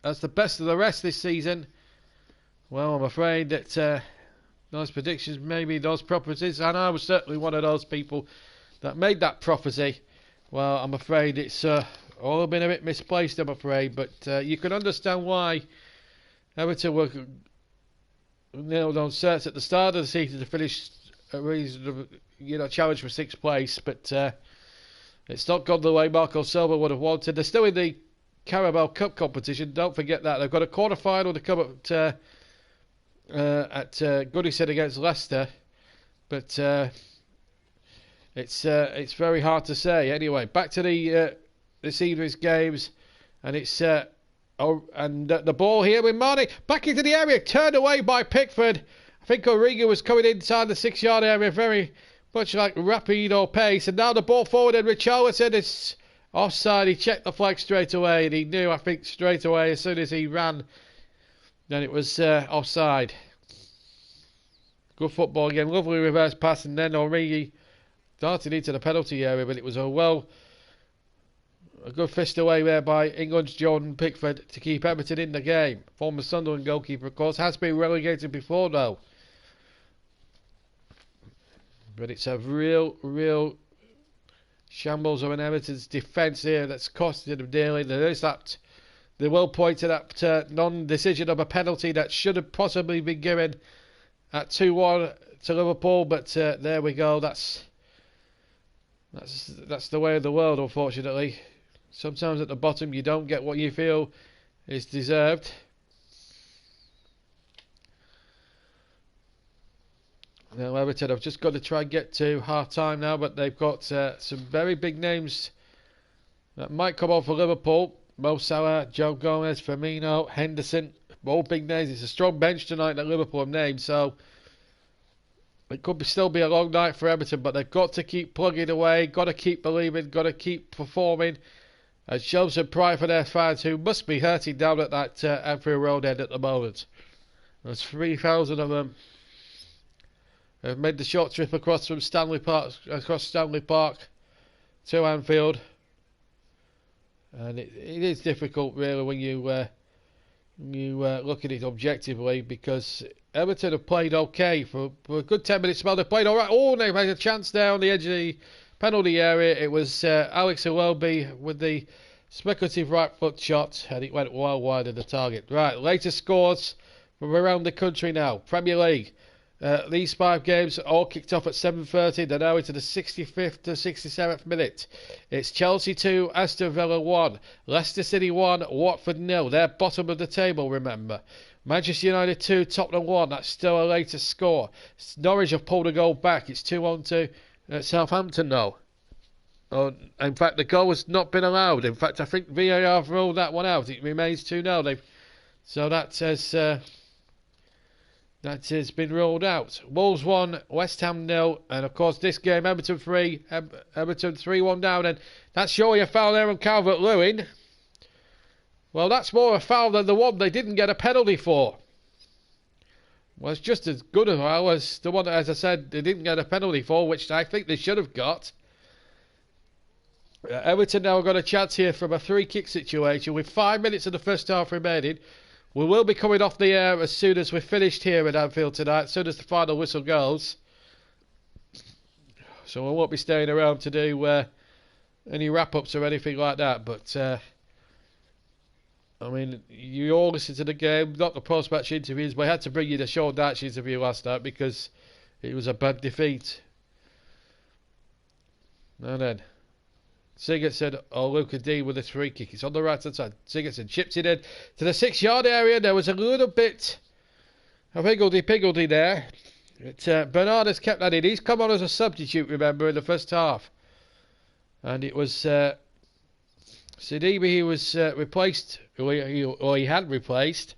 as the best of the rest this season. Well, I'm afraid that those predictions, maybe those prophecies, and I was certainly one of those people that made that prophecy. Well, I'm afraid it's all been a bit misplaced, I'm afraid, but you can understand why Everton were nailed on certs at the start of the season to finish a reasonable, challenge for 6th place, but it's not gone the way Marco Silva would have wanted. They're still in the Carabao Cup competition, don't forget that. They've got a quarter-final to come at Goodison against Leicester, but it's very hard to say. Anyway, back to this evening's games, and it's the ball here with Mane back into the area, turned away by Pickford. I think Origi was coming inside the 6-yard area, very much like Rapido pace, and now the ball forward, and Richarlison is offside. He checked the flag straight away, and he knew, I think, straight away as soon as he ran, then it was offside. Good football again, lovely reverse pass, and then Origi darted into the penalty area, but it was a good fist away there by England's Jordan Pickford to keep Everton in the game. Former Sunderland goalkeeper, of course, has been relegated before though. But it's a real shambles of an Everton's defence here that's costed them dearly. There is that. They will point to that non-decision of a penalty that should have possibly been given at 2-1 to Liverpool, but there we go. That's the way of the world, unfortunately. Sometimes at the bottom you don't get what you feel is deserved. Now Everton have just got to try and get to half-time now, but they've got some very big names that might come on for Liverpool. Mo Salah, Joe Gomez, Firmino, Henderson, all big names. It's a strong bench tonight that Liverpool have named, so it could still be a long night for Everton, but they've got to keep plugging away, got to keep believing, got to keep performing, and show some pride for their fans who must be hurting down at that Anfield Road end at the moment. There's 3,000 of them have made the short trip across Stanley Park to Anfield. And it is difficult, really, when you look at it objectively, because Everton have played okay for a good 10 minutes. Well, they played all right. Oh, they've had a chance there on the edge of the penalty area. It was Alex Iwobi with the speculative right foot shot, and it went well wide of the target. Right, latest scores from around the country now. Premier League. These 5 games all kicked off at 7:30. They're now into the 65th to 67th minute. It's Chelsea 2, Aston Villa 1, Leicester City 1, Watford 0. They're bottom of the table, remember. Manchester United 2, Tottenham 1. That's still a latest score. Norwich have pulled a goal back. It's 2-1 to Southampton now. Oh, in fact, the goal has not been allowed. In fact, I think VAR have ruled that one out. It remains 2-0. So that has been ruled out. Wolves 1, West Ham 0, and of course this game Everton 3, Everton 3-1 down, and that's surely a foul there on Calvert-Lewin. Well, that's more a foul than the one they didn't get a penalty for. Well, it's just as good a foul as the one, as I said, they didn't get a penalty for, which I think they should have got. Everton now got a chance here from a free kick situation with 5 minutes of the first half remaining. We will be coming off the air as soon as we're finished here at Anfield tonight, as soon as the final whistle goes. So I won't be staying around to do any wrap-ups or anything like that, but I mean, you all listen to the game, not the post-match interviews. We had to bring you the Sean Dyche interview last night because it was a bad defeat. And then Sigurdsson or Luca Dean with a free kick. It's on the right hand side. Sigurdsson chips it in to the 6-yard area. There was a little bit of higgledy-piggledy there. Bernard has kept that in. He's come on as a substitute, remember, in the first half. And it was Sidibe he was replaced, or he had replaced.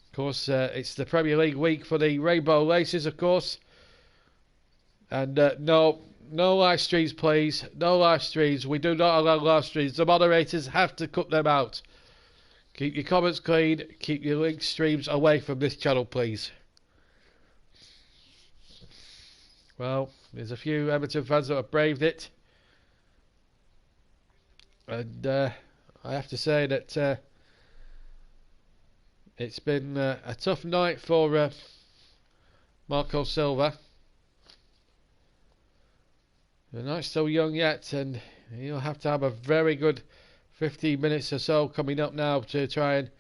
Of course, it's the Premier League week for the Rainbow Laces, of course. And no live streams, please. No live streams. We do not allow live streams. The moderators have to cut them out. Keep your comments clean. Keep your link streams away from this channel, please. Well, there's a few Everton fans that have braved it. And I have to say that it's been a tough night for Marco Silva. They're not so young yet, and he'll have to have a very good 15 minutes or so coming up now to try and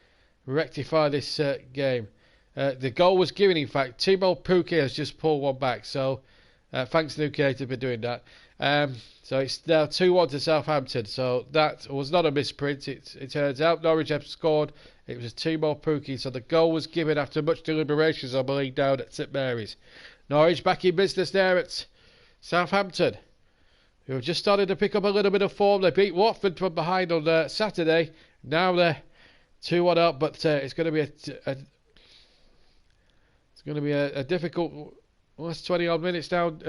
rectify this game. The goal was given, in fact. Timo Pukki has just pulled one back, so thanks Nukator for doing that. So it's now 2-1 to Southampton, so that was not a misprint. It turns out Norwich have scored. It was Timo Pukki, so the goal was given after much deliberations, I believe, down at St Mary's. Norwich back in business there at Southampton, who have just started to pick up a little bit of form. They beat Watford from behind on Saturday. Now they're 2-1 up, but it's going to be a difficult last 20 odd minutes down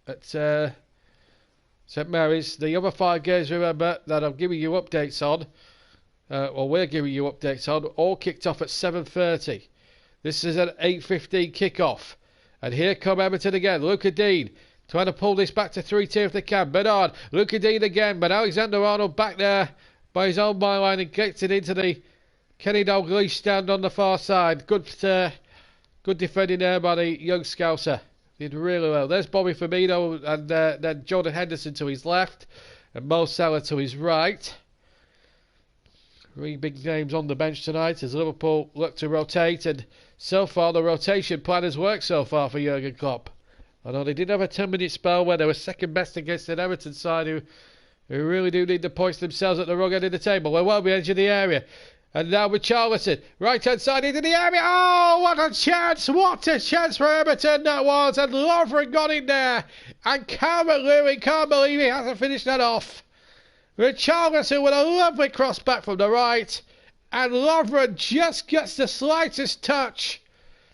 at St Mary's. The other 5 games, remember, that I'm giving you updates on, or we're giving you updates on, all kicked off at 7:30. This is an 8:15 kickoff, and here come Everton again. Luca Dean trying to pull this back to 3-2 if they can. Bernard, Luca Dean again, but Alexander-Arnold back there by his own byline and gets it into the Kenny Dalglish stand on the far side. Good defending there by the young Scouser. Did really well. There's Bobby Firmino and then Jordan Henderson to his left and Mo Salah to his right. 3 big names on the bench tonight as Liverpool look to rotate, and so far the rotation plan has worked so far for Jurgen Klopp. Although they did have a 10-minute spell where they were second best against an Everton side who really do need the points themselves at the wrong end of the table. We're well behind the area. And now with Charlton, right-hand side into the area. Oh, what a chance! What a chance for Everton that was! And Lovren got in there. And Calvert-Lewin can't believe he hasn't finished that off. Richarlison with a lovely cross back from the right. And Lovren just gets the slightest touch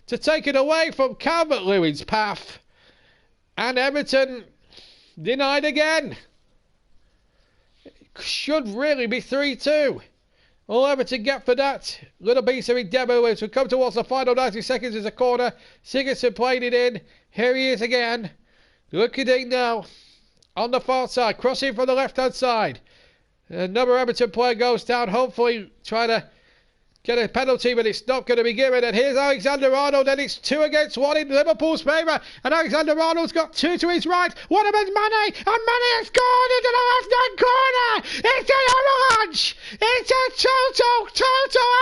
to take it away from Calvert-Lewin's path. And Everton denied again. It should really be 3-2. All Everton get for that. Little piece of endeavour as we come towards the final 90 seconds as a corner. Sigurdsson played it in. Here he is again. Look at it now. On the far side. Crossing from the left-hand side. Another Everton player goes down. Hopefully trying to get a penalty, but it's not going to be given. And here's Alexander-Arnold, and it's 2 against 1 in Liverpool's favour. And Alexander-Arnold's got 2 to his right. One of them's Mane, and Mane has scored into the left-hand corner. It's an avalanche. It's a total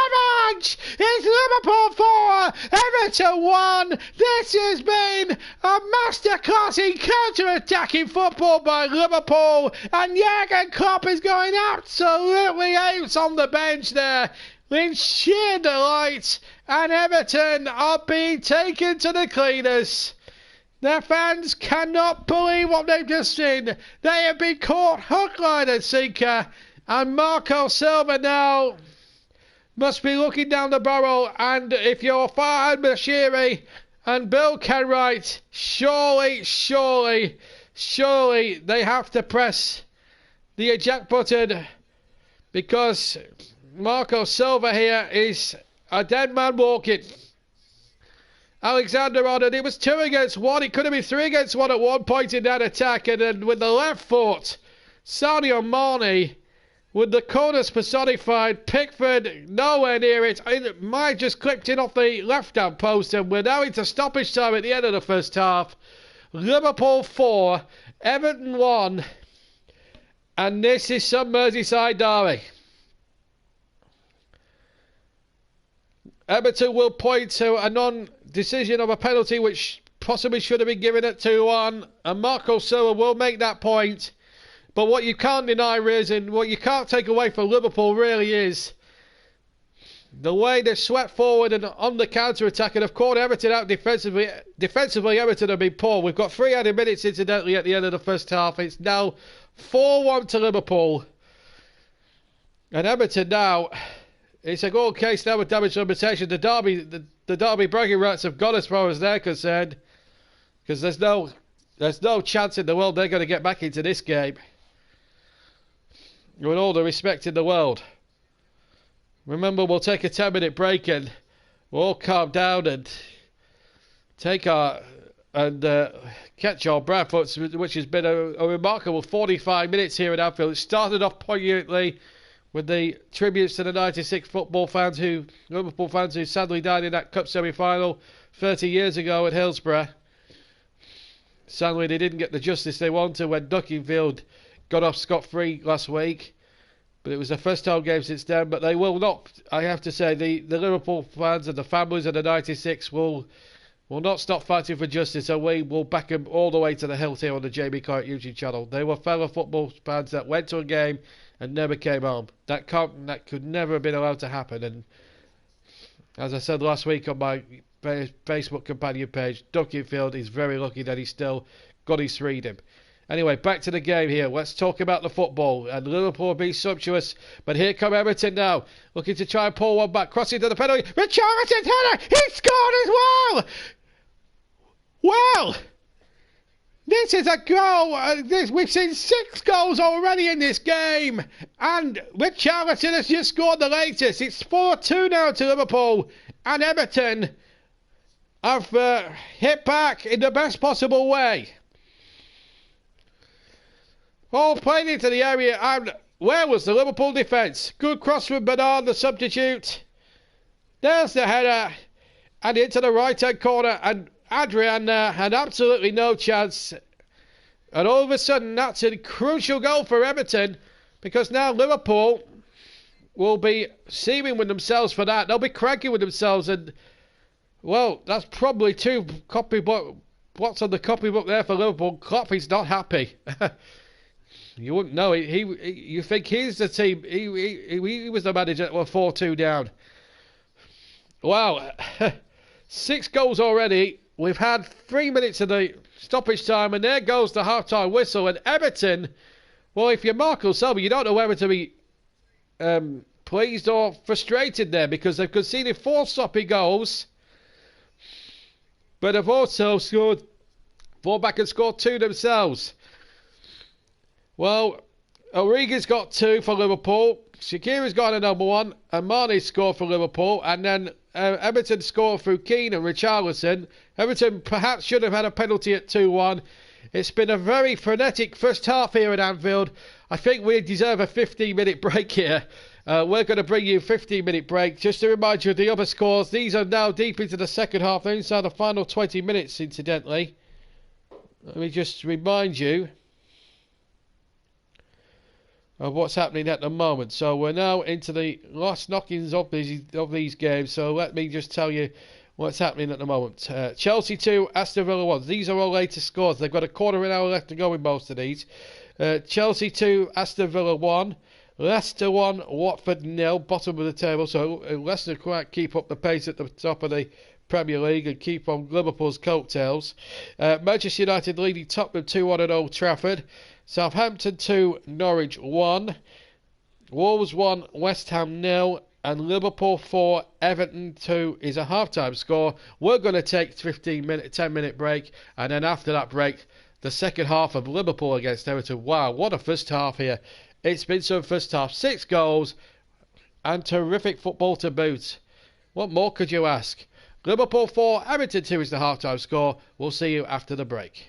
avalanche. It's Liverpool 4, Everton 1. This has been a masterclass in counter-attacking football by Liverpool. And Jurgen Klopp is going absolutely out on the bench there in sheer delight, and Everton are being taken to the cleaners. Their fans cannot believe what they've just seen. They have been caught hook, line and sinker. And Marco Silva now must be looking down the barrel. And if you're Farhad Bashiri and Bill Kenwright, surely they have to press the eject button, because Marco Silva here is a dead man walking. Alexander Arnold, it was 2 against 1. It could have been 3 against 1 at one point in that attack. And then with the left foot, Sadio Mane, with the corners personified, Pickford nowhere near it. It might just clipped in off the left-hand post. And we're now into stoppage time at the end of the first half. Liverpool 4, Everton 1. And this is some Merseyside derby. Everton will point to a non-decision of a penalty which possibly should have been given at 2-1, and Marco Silva will make that point. But what you can't deny is, and what you can't take away from Liverpool really is the way they've swept forward and on the counter-attack and have caught Everton out defensively. Defensively, Everton have been poor. We've got 3 added minutes, incidentally, at the end of the first half. It's now 4-1 to Liverpool. And Everton now, it's a goal case now with damage limitation. The Derby bragging rights have gone as far as they're concerned, because there's no chance in the world they're going to get back into this game, with all the respect in the world. Remember, we'll take a 10-minute break and we'll all calm down and catch our breath, which has been a remarkable 45 minutes here at Anfield. It started off poignantly with the tributes to the 96 Liverpool fans who sadly died in that cup semi-final 30 years ago at Hillsborough. Sadly, they didn't get the justice they wanted when Duckingfield got off scot-free last week. But it was the first home game since then. But they will not, I have to say, the Liverpool fans and the families of the 96 will not stop fighting for justice, and we will back them all the way to the hilt here on the Jamie Court YouTube channel. They were fellow football fans that went to a game and never came home. That could never have been allowed to happen. And as I said last week on my Facebook companion page, Duckingfield is very lucky that he's still got his freedom. Anyway, back to the game here. Let's talk about the football. And Liverpool be sumptuous, but here come Everton now, looking to try and pull one back, crossing to the penalty. Richarlison's header, he scored as well. Well, this is a goal. We've seen 6 goals already in this game, and Richarlison has just scored the latest. It's 4-2 now to Liverpool, and Everton have hit back in the best possible way. All played into the area, and where was the Liverpool defence? Good cross from Bernard, the substitute. There's the header, and into the right-hand corner, and Adrian had absolutely no chance. And all of a sudden, that's a crucial goal for Everton, because now Liverpool will be seeming with themselves for that. They'll be cranking with themselves, and, well, that's probably 2 copybook. What's on the copybook there for Liverpool? Klopp is not happy. You wouldn't know. You think he's the team. He was the manager that were 4-2 down. Wow. 6 goals already. We've had 3 minutes of the stoppage time, and there goes the half-time whistle. And Everton, well, if you're Marco Silva, you don't know whether to be pleased or frustrated there, because they've conceded 4 sloppy goals, but have also fall back and scored 2 themselves. Well, Origi's got 2 for Liverpool. Shaqiri's got another 1, and Mane scored for Liverpool, and then Everton scored through Keane and Richarlison. Everton perhaps should have had a penalty at 2-1. It's been a very frenetic first half here at Anfield. I think we deserve a 15-minute break here. We're going to bring you a 15-minute break. Just to remind you of the other scores, these are now deep into the second half. They're inside the final 20 minutes, incidentally. Let me just remind you of what's happening at the moment. So we're now into the last knockings of these games. So let me just tell you what's happening at the moment. Chelsea 2, Aston Villa 1. These are all latest scores. They've got a quarter of an hour left to go in most of these. Chelsea 2, Aston Villa 1. Leicester 1, Watford 0, bottom of the table. So Leicester quite keep up the pace at the top of the Premier League and keep on Liverpool's coattails. Manchester United leading Tottenham 2-1 at Old Trafford. Southampton 2, Norwich 1. Wolves 1, West Ham 0. And Liverpool 4, Everton 2 is a half-time score. We're going to take 10-minute break. And then after that break, the second half of Liverpool against Everton. Wow, what a first half here. It's been some first half. 6 goals and terrific football to boot. What more could you ask? Liverpool 4, Everton 2 is the half-time score. We'll see you after the break.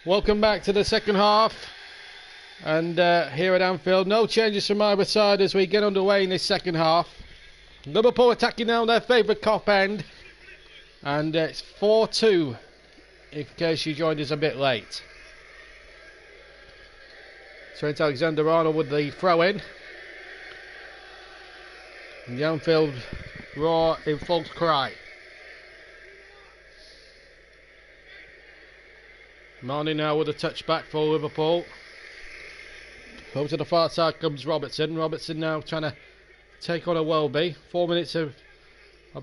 Welcome back to the second half. And here at Anfield, no changes from either side as we get underway in this second half. Liverpool attacking now their favourite cop end. And it's 4-2, in case you joined us a bit late. Trent Alexander-Arnold with the throw-in. And the Anfield roar in full cry. Marnie now with a touchback for Liverpool. Over to the far side comes Robertson. Robertson now trying to take on a Welby. 4 minutes of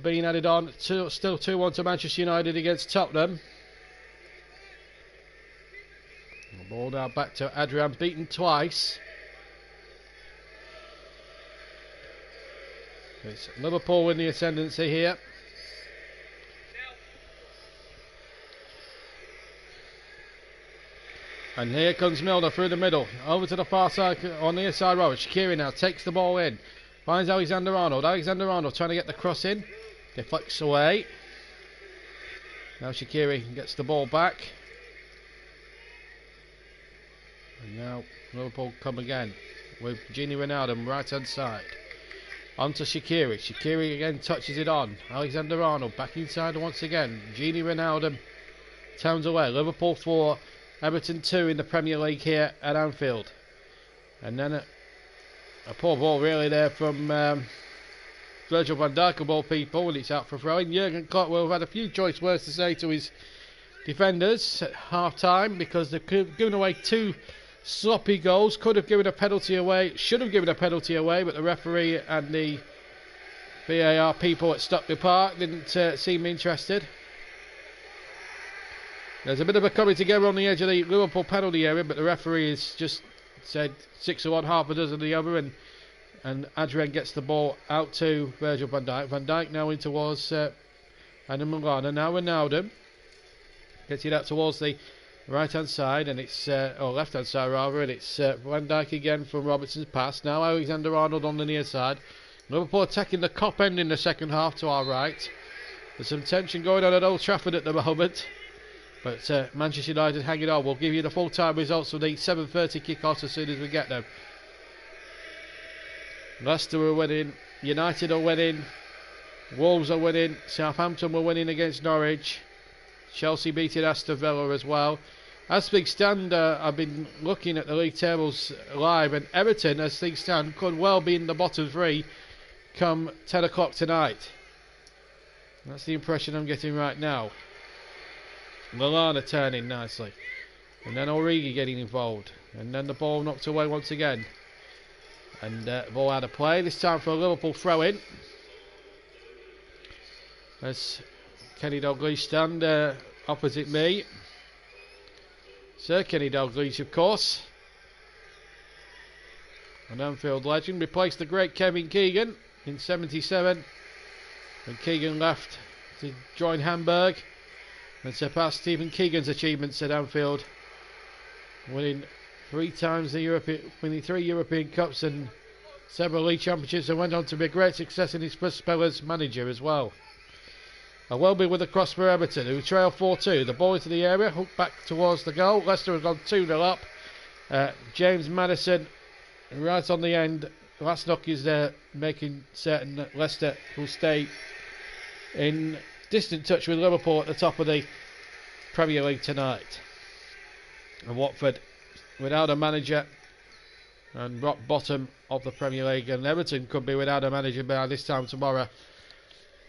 being added on. Still 2-1 to Manchester United against Tottenham. The ball now back to Adrian, beaten twice. It's Liverpool in the ascendancy here. And here comes Milner through the middle. Over to the far side on the inside row. Shaqiri now takes the ball in. Finds Alexander-Arnold. Alexander-Arnold trying to get the cross in. Deflects away. Now Shaqiri gets the ball back. And now Liverpool come again with Gini Wijnaldum right hand side. On to Shaqiri. Shaqiri again touches it on. Alexander-Arnold back inside once again. Gini Wijnaldum turns away. Liverpool 4. Everton 2 in the Premier League here at Anfield. And then a poor ball really there from Virgil van Dijk of all people, and it's out for throwing. Jurgen Klopp will have had a few choice words to say to his defenders at half time, because they've given away 2 sloppy goals. Could have given a penalty away, should have given a penalty away, but the referee and the VAR people at Stockley Park didn't seem interested. There's a bit of a coming together on the edge of the Liverpool penalty area, but the referee has just said 6 of one, half a dozen of the other, and Adrian gets the ball out to Virgil van Dijk. Van Dijk now in towards Adam Lallana. Now Wijnaldum gets it out towards the right hand side, and it's or left hand side rather, and it's Van Dijk again from Robertson's pass. Now Alexander-Arnold on the near side. Liverpool attacking the cop end in the second half to our right. There's some tension going on at Old Trafford at the moment. But Manchester United hanging on. We'll give you the full-time results of the 7:30 kick-offs as soon as we get them. Leicester are winning. United are winning. Wolves are winning. Southampton were winning against Norwich. Chelsea beating Aston Villa as well. As things stand, I've been looking at the league tables live, and Everton, as things stand, could well be in the bottom 3 come 10 o'clock tonight. That's the impression I'm getting right now. Lallana turning nicely, and then Origi getting involved, and then the ball knocked away once again, and ball out of play, this time for a Liverpool throw-in as Kenny Dalglish stand opposite me. Sir Kenny Dalglish, of course, an Anfield legend, replaced the great Kevin Keegan in '77 when Keegan left to join Hamburg and surpassed Stephen Keegan's achievements at Anfield, winning 3 times the winning 3 European Cups and several league championships, and went on to be a great success in his first spell as manager as well. A Welby with a cross for Everton, who trail 4-2. The ball into the area, hooked back towards the goal. Leicester has gone 2-0 up. James Maddison right on the end. Last knock is there, making certain that Leicester will stay in distant touch with Liverpool at the top of the Premier League tonight. And Watford without a manager and rock bottom of the Premier League, and Everton could be without a manager by this time tomorrow,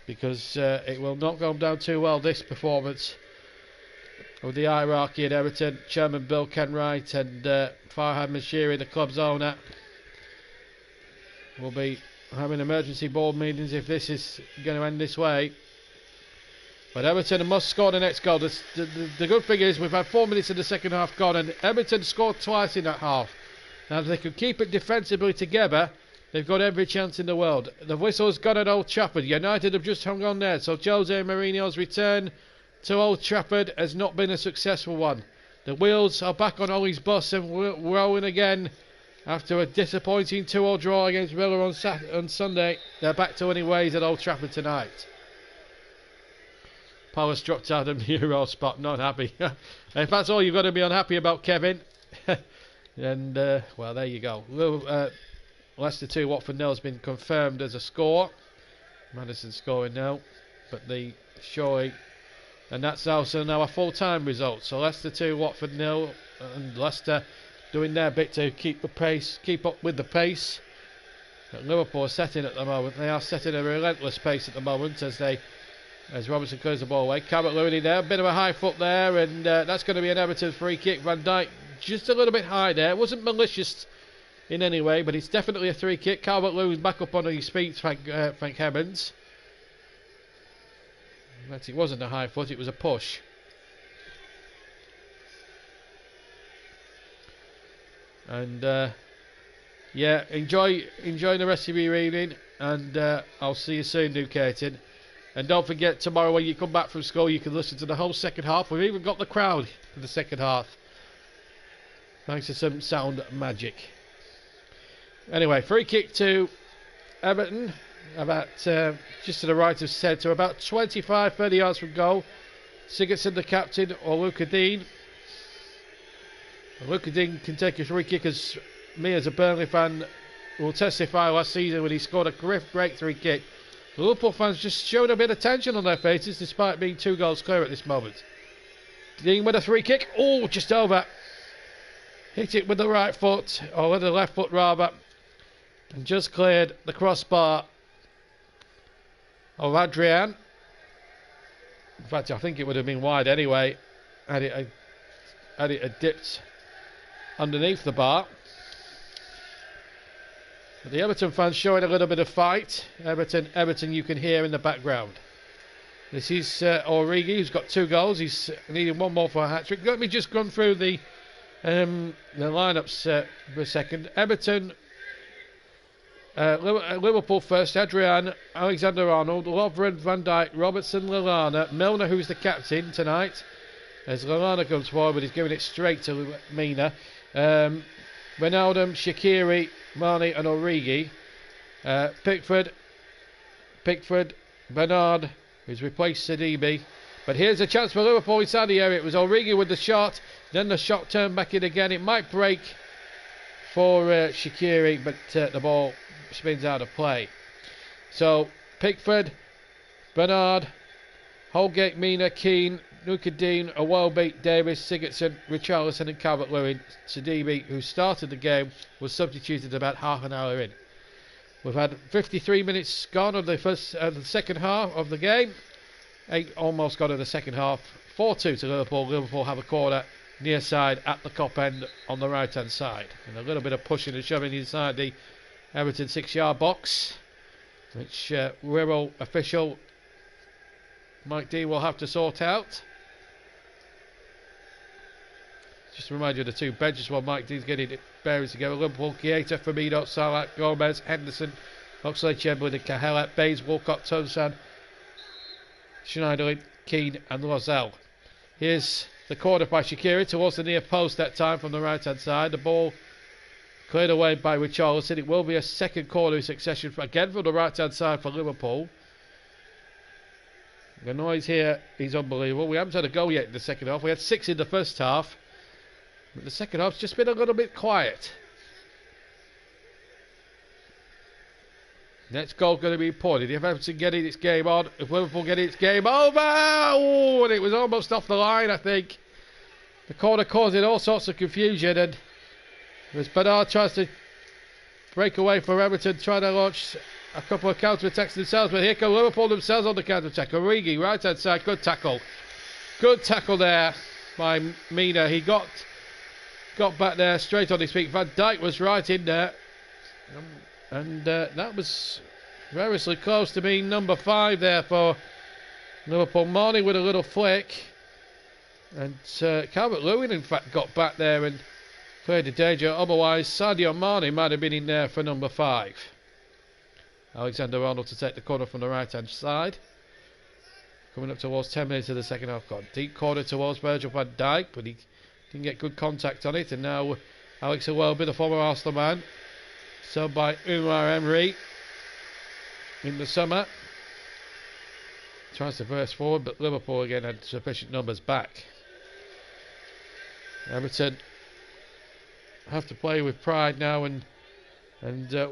because it will not go down too well, this performance of the hierarchy at Everton. Chairman Bill Kenwright and Farhad Mashiri, the club's owner, will be having emergency board meetings if this is going to end this way. But Everton must score the next goal. The good thing is we've had 4 minutes in the second half gone, and Everton scored twice in that half. Now if they can keep it defensively together, they've got every chance in the world. The whistle's gone at Old Trafford. United have just hung on there, so Jose Mourinho's return to Old Trafford has not been a successful one. The wheels are back on Ollie's bus and rolling again after a disappointing 2-2 draw against Villa on Sunday. They're back to winning ways at Old Trafford tonight. Palace dropped out of the Euro spot. Not happy. If that's all you've got to be unhappy about, Kevin, and well, there you go. Leicester 2, Watford 0 has been confirmed as a score. Madison scoring now, but surely, and that's also now a full-time result. So Leicester 2, Watford 0, and Leicester doing their bit to keep up with the pace that Liverpool are setting at the moment. They are setting a relentless pace at the moment as Robertson clears the ball away. Calvert-Lewin there, a bit of a high foot there, and that's going to be an Everton free kick. Van Dijk just a little bit high there. It wasn't malicious in any way, but it's definitely a free kick. Calvert-Lewin's back up on his feet, thank heavens. But it wasn't a high foot, it was a push. And yeah, enjoy the rest of your evening, and I'll see you soon, New Caton. And don't forget, tomorrow when you come back from school, you can listen to the whole second half. We've even got the crowd for the second half, thanks to some sound magic. Anyway, free kick to Everton, about just to the right of centre, about 25-30 yards from goal. Sigurdsson, the captain, or Luca Dean. Luca Dean can take a free kick, as me as a Burnley fan will testify last season when he scored a great free kick. The Liverpool fans just showed a bit of tension on their faces despite being 2 goals clear at this moment. Dean with a free kick. Oh, just over. Hit it with the right foot, or with the left foot rather, and just cleared the crossbar of Adrian. In fact, I think it would have been wide anyway had it dipped underneath the bar. But the Everton fans showing a little bit of fight. Everton you can hear in the background. This is Origi, who's got 2 goals. He's needing 1 more for a hat-trick. Let me just run through the lineups for a second. Everton, Liverpool first. Adrian, Alexander-Arnold, Lovren, Van Dijk, Robertson, Lallana, Milner, who's the captain tonight. As Lallana comes forward, he's giving it straight to Mina. Wijnaldum, Shaqiri, Mane and Origi. Pickford, Bernard, who's replaced Sidibe. But here's a chance for Liverpool inside the area. It was Origi with the shot, then the shot turned back in again. It might break for Shaqiri, but the ball spins out of play. So Pickford, Bernard, Holgate, Mina, Keane, Luca Dean, Iwobi, Davis, Sigurdsson, Richarlison and Calvert-Lewin. Sidibe, who started the game, was substituted about half an hour in. We've had 53 minutes gone of the second half of the game. 8 almost gone of the second half. 4-2 to Liverpool. Liverpool have a corner near side at the Kop end on the right hand side. And a little bit of pushing and shoving inside the Everton 6-yard box, which Wirral official Mike D will have to sort out. Just to remind you of the 2 benches while Mike D's getting it bearing together. Liverpool, Keita, Firmino, Salah, Gomez, Henderson, Oxlade-Chamberlain and Cahill, Baines, Walcott, Toussaint, Schneiderlin, Keane and Lozelle. Here's the corner by Shaqiri towards the near post that time from the right hand side. The ball cleared away by Richarlison. It will be a second corner in succession again from the right hand side for Liverpool. The noise here is unbelievable. We haven't had a goal yet in the second half. We had 6 in the first half, but the second half's just been a little bit quiet. Next goal going to be important. If Everton getting its game on, if Liverpool getting its game over, oh, and it was almost off the line, I think. The corner causing all sorts of confusion, and as Bernard tries to break away for Everton, trying to launch a couple of counter-attacks themselves, but here come Liverpool themselves on the counter-attack. Origi, right-hand side, good tackle. Good tackle there by Mina. He got back there straight on his feet. Van Dijk was right in there. And that was perilously close to being number 5 there for Liverpool. Mane with a little flick. And Calvert-Lewin, in fact, got back there and cleared the danger. Otherwise, Sadio Mane might have been in there for number 5. Alexander-Arnold to take the corner from the right-hand side. Coming up towards 10 minutes of the second half. Got deep corner towards Virgil van Dijk, but he didn't get good contact on it. And now Alex Iwobi, the former Arsenal man, sold by Umar Emery in the summer. tries to burst forward, but Liverpool again had sufficient numbers back. Everton have to play with pride now and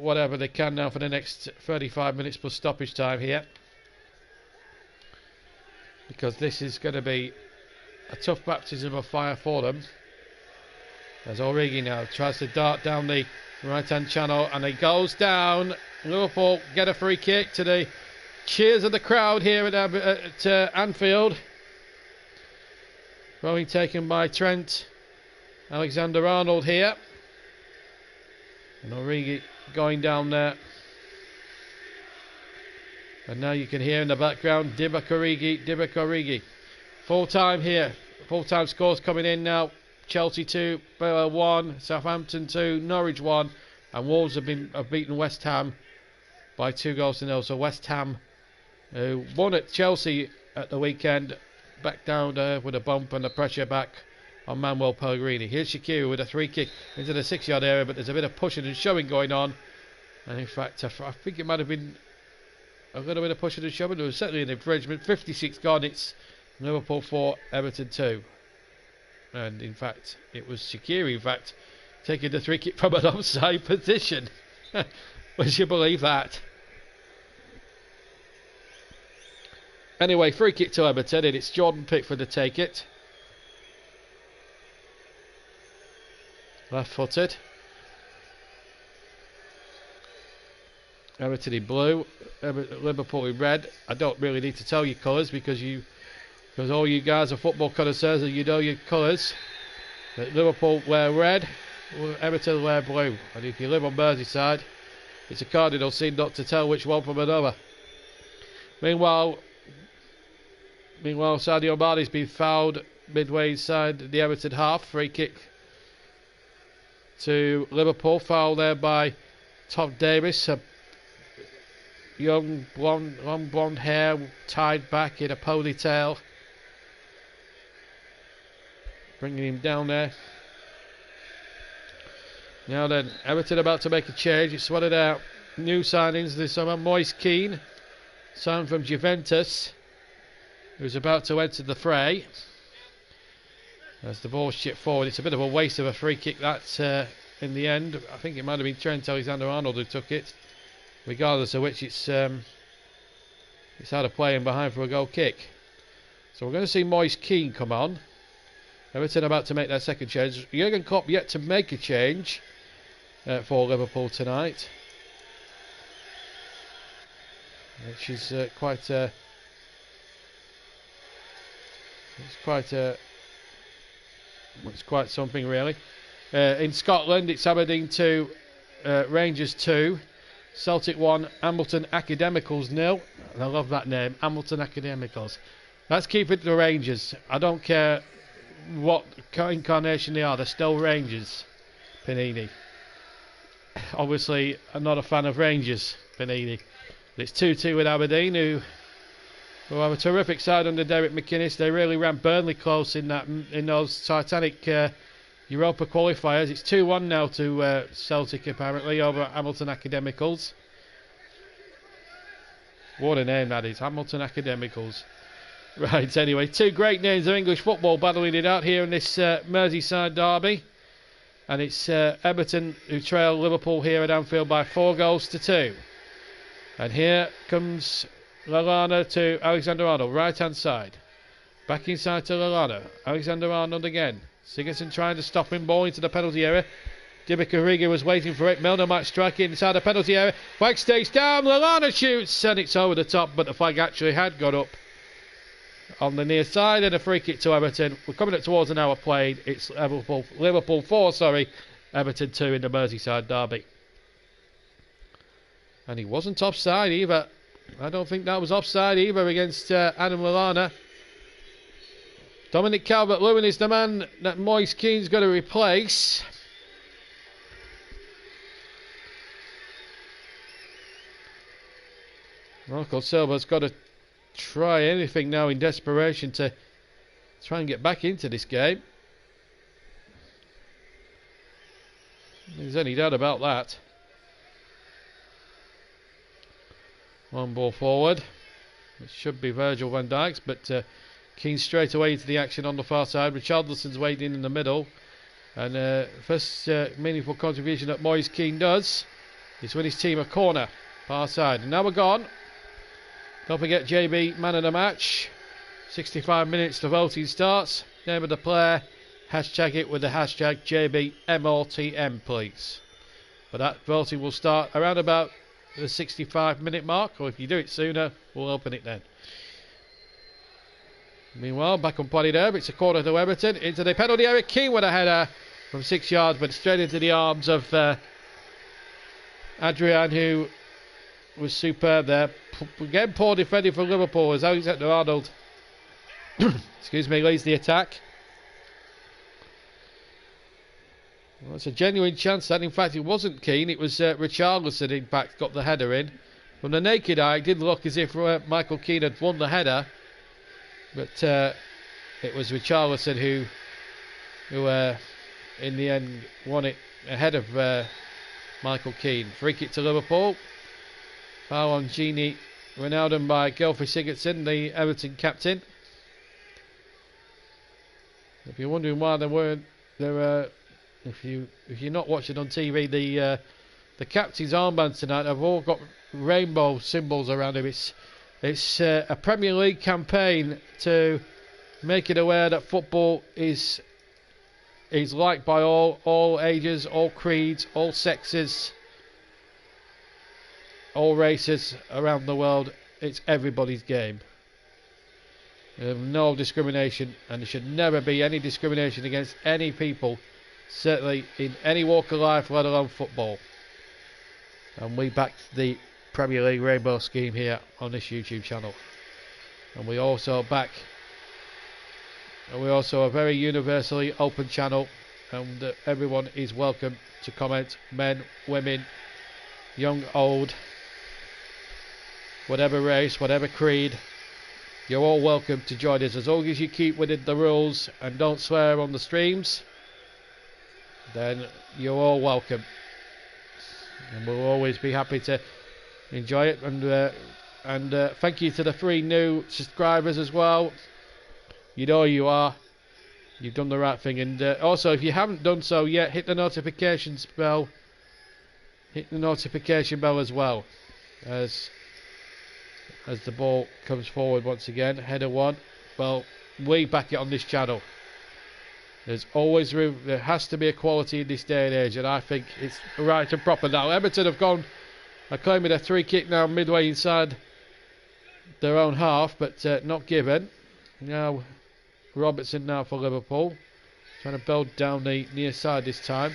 whatever they can now for the next 35 minutes plus stoppage time here, because this is going to be a tough baptism of fire for them, as Origi now tries to dart down the right hand channel and he goes down. Liverpool get a free kick to the cheers of the crowd here at Anfield. Throwing taken by Trent Alexander-Arnold here, and Origi going down there, and now you can hear in the background Divock Origi. Full time here, full time scores coming in now. Chelsea 2, Burnley 1, Southampton 2, Norwich 1, and Wolves have beaten West Ham by 2-0. So West Ham, who won at Chelsea at the weekend, back down with a bump and the pressure back on Manuel Pellegrini. Here's Shaqiri with a free kick into the 6-yard area, but there's a bit of pushing and shoving going on, and in fact I think it might have been a little bit of pushing and shoving. There was certainly an infringement. 56 gone. It's Liverpool 4, Everton 2. And in fact, it was Shaqiri, in fact, taking the free kick from an offside position. Would you believe that? Anyway, free kick to Everton, and it's Jordan Pickford to take it. Left-footed. Everton in blue, Liverpool in red. I don't really need to tell you colours because all you guys are football connoisseurs and you know your colours. But Liverpool wear red, Everton wear blue. And if you live on Merseyside, it's a cardinal sin not to tell which one from another. Meanwhile, Sadio Mane's been fouled midway inside the Everton half. Free kick to Liverpool. Foul there by Tom Davis. A young long blonde hair tied back in a ponytail, bringing him down there. Now then, Everton about to make a change. It's one of their new signings this summer, Moise Kean, signed from Juventus, who's about to enter the fray. As the ball shipped forward, it's a bit of a waste of a free kick that in the end. I think it might have been Trent Alexander-Arnold who took it. Regardless of which, it's out of play and behind for a goal kick. So we're going to see Moise Kean come on. Everton about to make their second change. Jurgen Klopp yet to make a change for Liverpool tonight, which is it's quite something really. In Scotland, it's Aberdeen 2, Rangers 2, Celtic 1, Hamilton Academicals 0. And I love that name, Hamilton Academicals. Let's keep it to Rangers. I don't care what incarnation they are, they're still Rangers, Panini. Obviously, I'm not a fan of Rangers, Panini. But it's 2-2 with Aberdeen, who have a terrific side under Derek McInnes. They really ran Burnley close in those Titanic Europa qualifiers. It's 2-1 now to Celtic apparently over Hamilton Academicals. What a name that is, Hamilton Academicals. Right, anyway, two great names of English football battling it out here in this Merseyside derby. And it's Everton who trail Liverpool here at Anfield by 4-2. And here comes Lallana to Alexander-Arnold, right hand side. Back inside to Lallana. Alexander-Arnold again. Sigurdsson trying to stop him, ball into the penalty area. Divock Origi was waiting for it. Milner might strike it inside the penalty area. Flag stays down, Lallana shoots, and it's over the top, but the flag actually had got up on the near side, and a free kick to Everton. We're coming up towards an hour played. It's Liverpool 4, Everton 2 in the Merseyside derby. And he wasn't offside either. I don't think that was offside either against Adam Lallana. Dominic Calvert-Lewin is the man that Moise Kean's going to replace. Marco Silva's got to try anything now in desperation to try and get back into this game. There's any doubt about that. One ball forward. It should be Virgil van Dijk's, but Keane straight away into the action on the far side. Richarlison's waiting in the middle. And first meaningful contribution that Moise Keane does is win his team a corner, far side. And now we're gone. Don't forget JB, man of the match. 65 minutes, the voting starts. Name of the player, hashtag it with the hashtag JBMOTM, please. But that voting will start around about the 65-minute mark, or if you do it sooner, we'll open it then. Meanwhile, back on Paddy there, it's a corner to Everton, into the penalty area. Keane with a header from 6 yards, but straight into the arms of Adrian, who was superb there. Again, poor defending for Liverpool as Alexander-Arnold excuse me, leads the attack. Well, it's a genuine chance that, in fact, it wasn't Keane, it was Richarlison, in fact, got the header in. From the naked eye, it did look as if Michael Keane had won the header, but it was Richarlison who in the end won it ahead of Michael Keane. Free kick to Liverpool. Foul on Gini Ronaldo by Gelfie Sigurdsson, the Everton captain. If you're wondering why if you're not watching on TV, the captain's armbands tonight have all got rainbow symbols around them. It's a Premier League campaign to make it aware that football is liked by all ages, all creeds, all sexes, all races around the world. It's everybody's game. No discrimination, and there should never be any discrimination against any people, certainly in any walk of life, let alone football. And we back the Premier League Rainbow Scheme here on this YouTube channel. And we also a very universally open channel, and everyone is welcome to comment, men, women, young, old, whatever race, whatever creed. You're all welcome to join us, as long as you keep within the rules and don't swear on the streams. Then you're all welcome, and we'll always be happy to enjoy it. And thank you to the 3 new subscribers as well. You know who you are. You've done the right thing. And also, if you haven't done so yet, hit the notifications bell. Hit the notification bell as well, as the ball comes forward once again. Header 1. Well, we back it on this channel. There's always room. There has to be a quality in this day and age, and I think it's right and proper now. Everton have gone, are claiming a 3 kick now midway inside their own half, but not given. Now Robertson now for Liverpool, trying to build down the near side this time.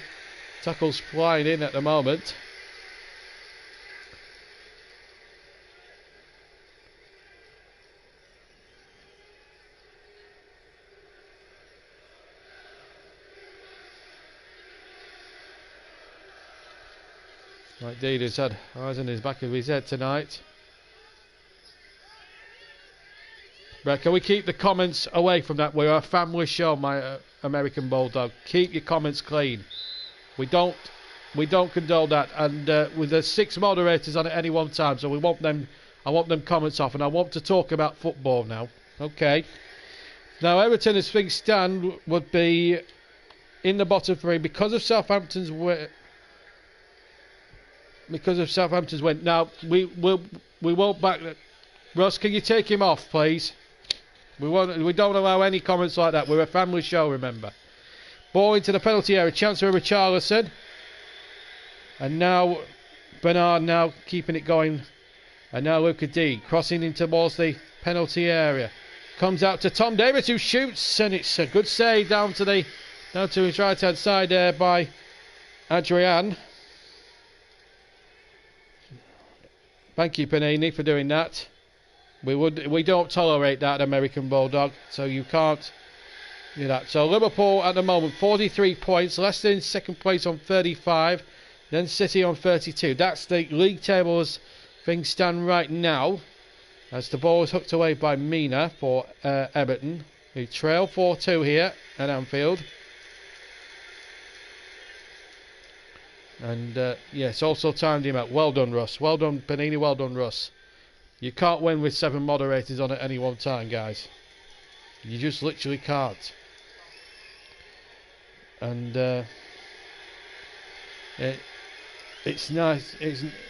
Tackles flying in at the moment. Like Dieter's had eyes on his back of his head tonight. But can we keep the comments away from that? We're a family show, my American Bulldog. Keep your comments clean. We don't condone that. And with the 6 moderators on at any one time, so we want them. I want them comments off, and I want to talk about football now. Okay. Now Everton, as things stand, would be in the bottom 3 because of Southampton's win. Now we won't back that. Ross, can you take him off, please? We don't allow any comments like that. We're a family show, remember. Ball into the penalty area. Chance for Richarlison. And now Bernard now keeping it going. And now Luca D crossing in towards the penalty area. Comes out to Tom Davis, who shoots, and it's a good save down to his right hand side there by Adrian. Thank you, Panini, for doing that. We don't tolerate that, American Bulldog, so you can't do that. So Liverpool at the moment 43 points, Leicester in second place on 35, then City on 32. That's the league table as things stand right now, as the ball is hooked away by Mina for Everton, who trail 4-2 here at Anfield. And yes, also timed him out. Well done, Russ. Well done, Panini. Well done, Russ. You can't win with 7 moderators on at any one time, guys. You just literally can't. And it's nice.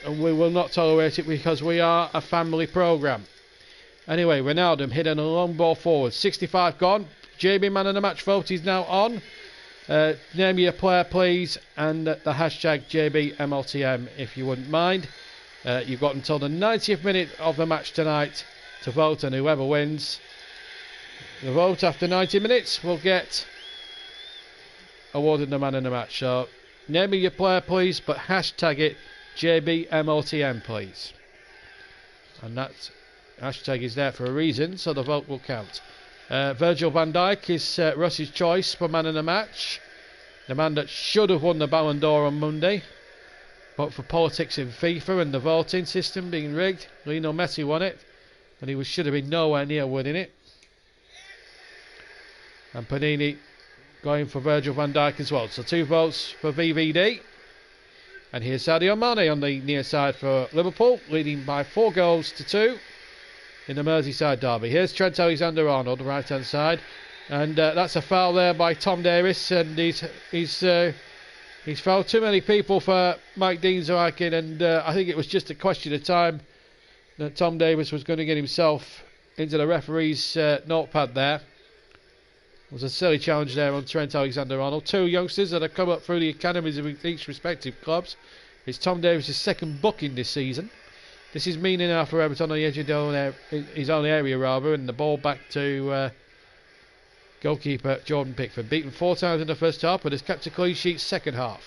And we will not tolerate it because we are a family programme. Anyway, Ronaldo hitting a long ball forward. 65 gone. JB man of the match vote is now on. Name your player, please, and the hashtag JBMLTM if you wouldn't mind. You've got until the 90th minute of the match tonight to vote, and whoever wins the vote after 90 minutes will get awarded the man in the match. So name me your player, please, but hashtag it JBMLTM, please. And that hashtag is there for a reason, so the vote will count. Virgil van Dijk is Russ's choice for man in the match. The man that should have won the Ballon d'Or on Monday, but for politics in FIFA and the voting system being rigged, Lionel Messi won it, and he should have been nowhere near winning it. And Panini going for Virgil van Dijk as well. So 2 votes for VVD. And here's Sadio Mane on the near side for Liverpool, leading by 4 goals to 2 in the Merseyside derby. Here's Trent Alexander-Arnold, right hand side, and that's a foul there by Tom Davies, and he's fouled too many people for Mike Dean's liking, and I think it was just a question of time that Tom Davies was going to get himself into the referee's notepad there. It was a silly challenge there on Trent Alexander-Arnold. 2 youngsters that have come up through the academies of each respective clubs. It's Tom Davies' second booking this season. This is meaning now for Everton on the edge of his own area, rather, and the ball back to goalkeeper Jordan Pickford. Beaten 4 times in the first half, but has kept a clean sheet second half.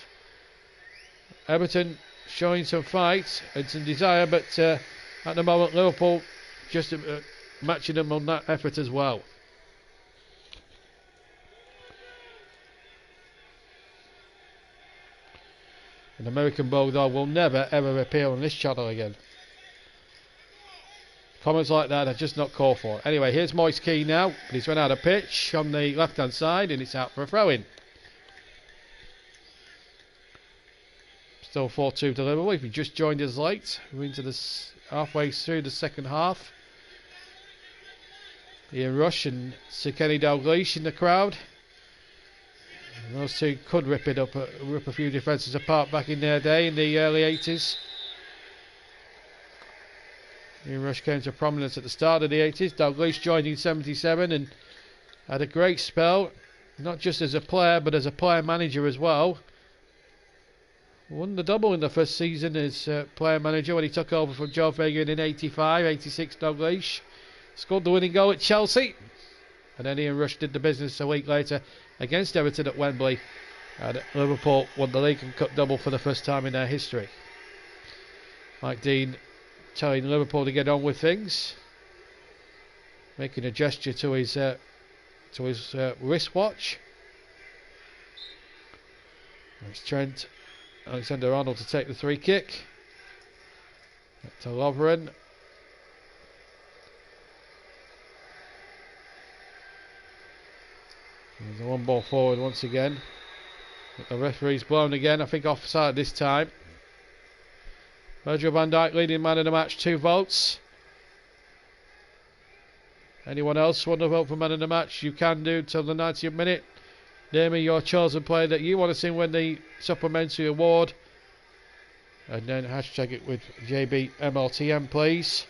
Everton showing some fight and some desire, but at the moment Liverpool just matching them on that effort as well. An American Bulldog will never ever appear on this channel again. Comments like that are just not called for. Anyway, here's Moise Kean now. He's run out of pitch on the left hand side, and it's out for a throw-in. Still 4-2 to Liverpool. If you just joined us late, we're into this halfway through the second half. Ian Rush and Sir Kenny Dalglish in the crowd. And those two could rip a few defences apart back in their day in the early 80s. Ian Rush came to prominence at the start of the 80s. Dalglish joined in 77 and had a great spell, not just as a player but as a player manager as well. Won the double in the first season as player manager when he took over from Joe Fagan in 85, 86 Dalglish. Scored the winning goal at Chelsea. And then Ian Rush did the business a week later against Everton at Wembley. And Liverpool won the League and Cup double for the first time in their history. Mike Dean telling Liverpool to get on with things, making a gesture to his wristwatch. It's Trent Alexander-Arnold to take the 3 kick. To Lovren. There's a 1 ball forward once again. But the referee's blown again, I think offside this time. Virgil van Dijk leading man of the match, 2 votes. Anyone else want to vote for man of the match? You can do till the 90th minute. Name me your chosen player that you want to see win the supplementary award. And then hashtag it with JBMLTM, please.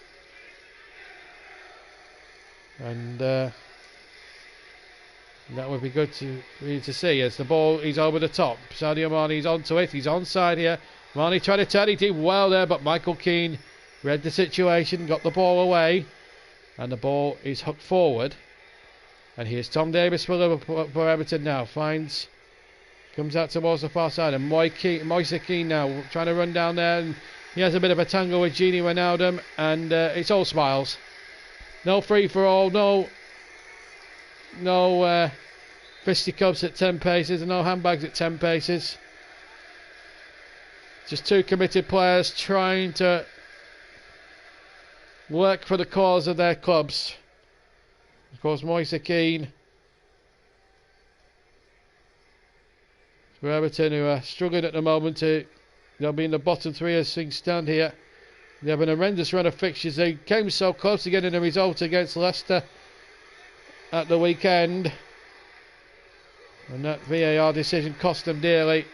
And that would be good for you to see as the ball is over the top. Sadio Mane is onto it. He's onside here. Mane tried to turn. He did well there, but Michael Keane read the situation, got the ball away, and the ball is hooked forward. And here's Tom Davies for Everton now. Comes out towards the far side, and Moise Kean now trying to run down there, and he has a bit of a tangle with Gini Wijnaldum, and it's all smiles. No free for all, no fisticuffs at 10 paces, and no handbags at 10 paces. Just 2 committed players trying to work for the cause of their clubs. Of course, Moise Kean for Everton, who are struggling at the moment to be in the bottom 3 as things stand here They have an horrendous run of fixtures. They came so close to getting a result against Leicester at the weekend, and that VAR decision cost them dearly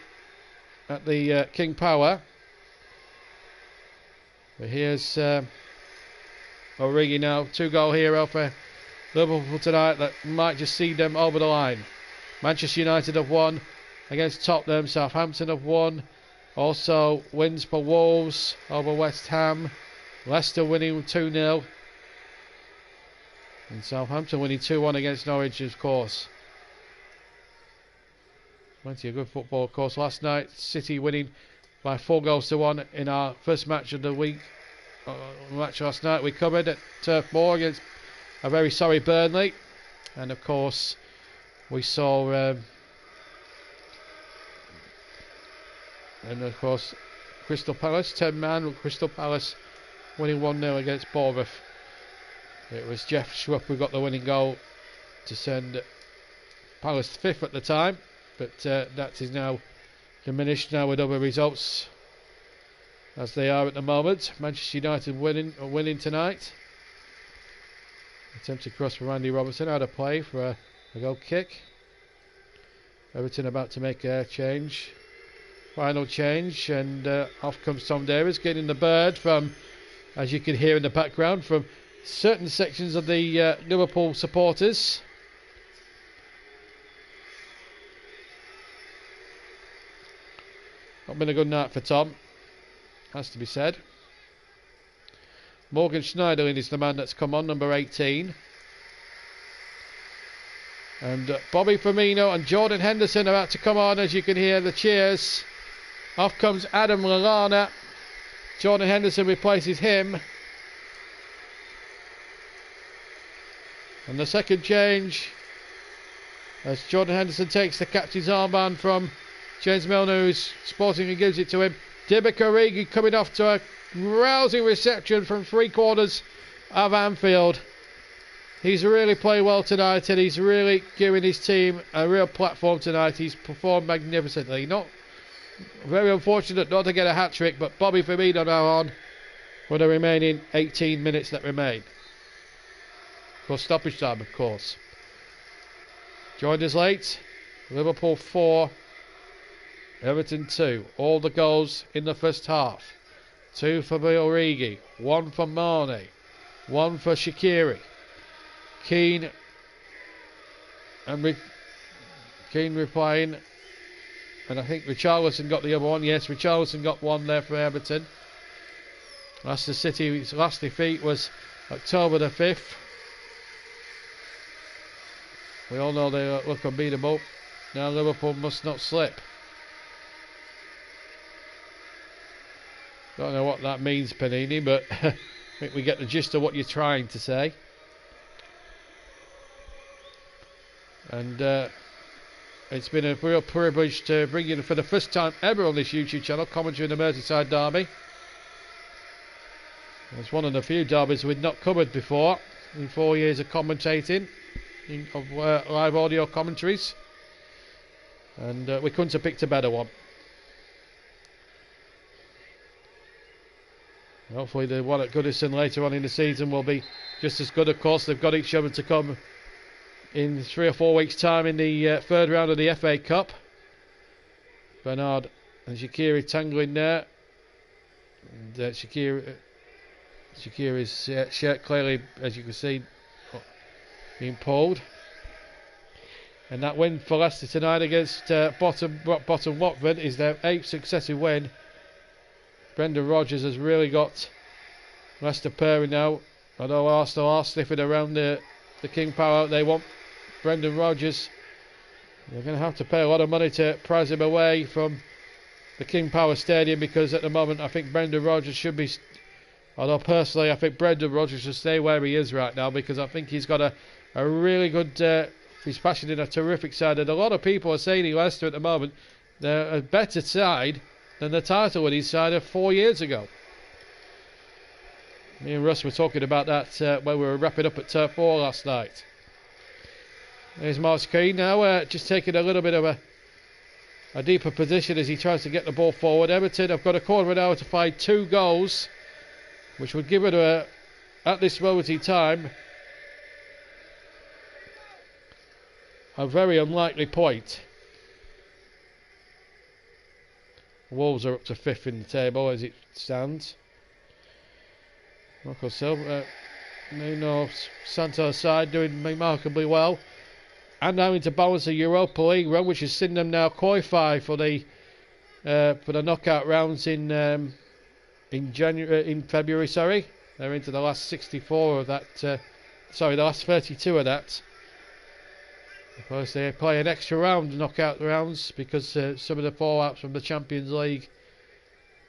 at the King Power. But here's Origi now, 2-goal hero for Liverpool tonight that might just see them over the line. Manchester United have won against Tottenham. Southampton have won. Also wins for Wolves over West Ham. Leicester winning 2-0. And Southampton winning 2-1 against Norwich, of course. Plenty of good football, of course. Last night, City winning by 4-1 in our first match of the week. Match last night we covered at Turf Moor against a very sorry Burnley. And of course, we saw... and of course, Crystal Palace, 10-man with Crystal Palace winning 1-0 against Bournemouth. It was Jeff Schrupp who got the winning goal to send Palace 5th at the time, but that is now diminished now with other results as they are at the moment. Manchester United winning tonight. Attempted cross from Andy Robertson out of play for a goal kick. Everton about to make a change. Final change, and off comes Tom Davies, getting the bird from, as you can hear in the background, from certain sections of the Liverpool supporters. Not been a good night for Tom, has to be said. Morgan Schneiderlin is the man that's come on, number 18. And Bobby Firmino and Jordan Henderson are about to come on, as you can hear the cheers. Off comes Adam Lallana. Jordan Henderson replaces him. And the second change, as Jordan Henderson takes the captain's armband from James Milner, who's sporting and gives it to him. Divock Origi coming off to a rousing reception from 3/4 of Anfield. He's really played well tonight, and he's really giving his team a real platform tonight. He's performed magnificently. Not very unfortunate not to get a hat-trick, but Bobby Firmino now on for the remaining 18 minutes that remain. For stoppage time, of course. Joined us late. Liverpool 4, Everton 2. All the goals in the first half. 2 for Origi, 1 for Mane, 1 for Shaqiri. Keane replying, and I think Richarlison got the other one. Yes, Richarlison got one there for Everton. Leicester City's last defeat was October the 5th. We all know they look unbeatable. Now Liverpool must not slip. Don't know what that means, Panini, but I think we get the gist of what you're trying to say. And it's been a real privilege to bring you, for the first time ever on this YouTube channel, commentary on the Merseyside derby. It's one of the few derbies we'd not covered before in 4 years of commentating, of live audio commentaries. And we couldn't have picked a better one. Hopefully the one at Goodison later on in the season will be just as good. Of course, they've got each other to come in 3 or 4 weeks' time in the third round of the FA Cup. Bernard and Shaqiri tangling there. And Shaqiri's shirt clearly, as you can see, being pulled. And that win for Leicester tonight against bottom Watford is their 8th successive win. Brendan Rodgers has really got Leicester purring now. Although Arsenal are sniffing around the King Power, they want Brendan Rodgers. They're going to have to pay a lot of money to prize him away from the King Power Stadium, because at the moment I think Brendan Rodgers should be, although personally I think Brendan Rodgers should stay where he is right now, because I think he's got a really good, he's passing in a terrific side, and a lot of people are saying in Leicester at the moment they're a better side than the title winning side of 4 years ago. Me and Russ were talking about that when we were wrapping up at Turf Moor last night. There's Mark Keane now, just taking a little bit of a deeper position as he tries to get the ball forward. Everton have got a quarter of an hour to find 2 goals which would give it at this moment in time, a very unlikely point. Wolves are up to 5th in the table as it stands. Marco Silva, Nuno Santo's side doing remarkably well, and having to balance the Europa League run, which has seen them now qualify for the knockout rounds in February. Sorry, they're into the last 64 of that. The last 32 of that. Of course, they play an extra round, knockout rounds, because some of the fallouts from the Champions League,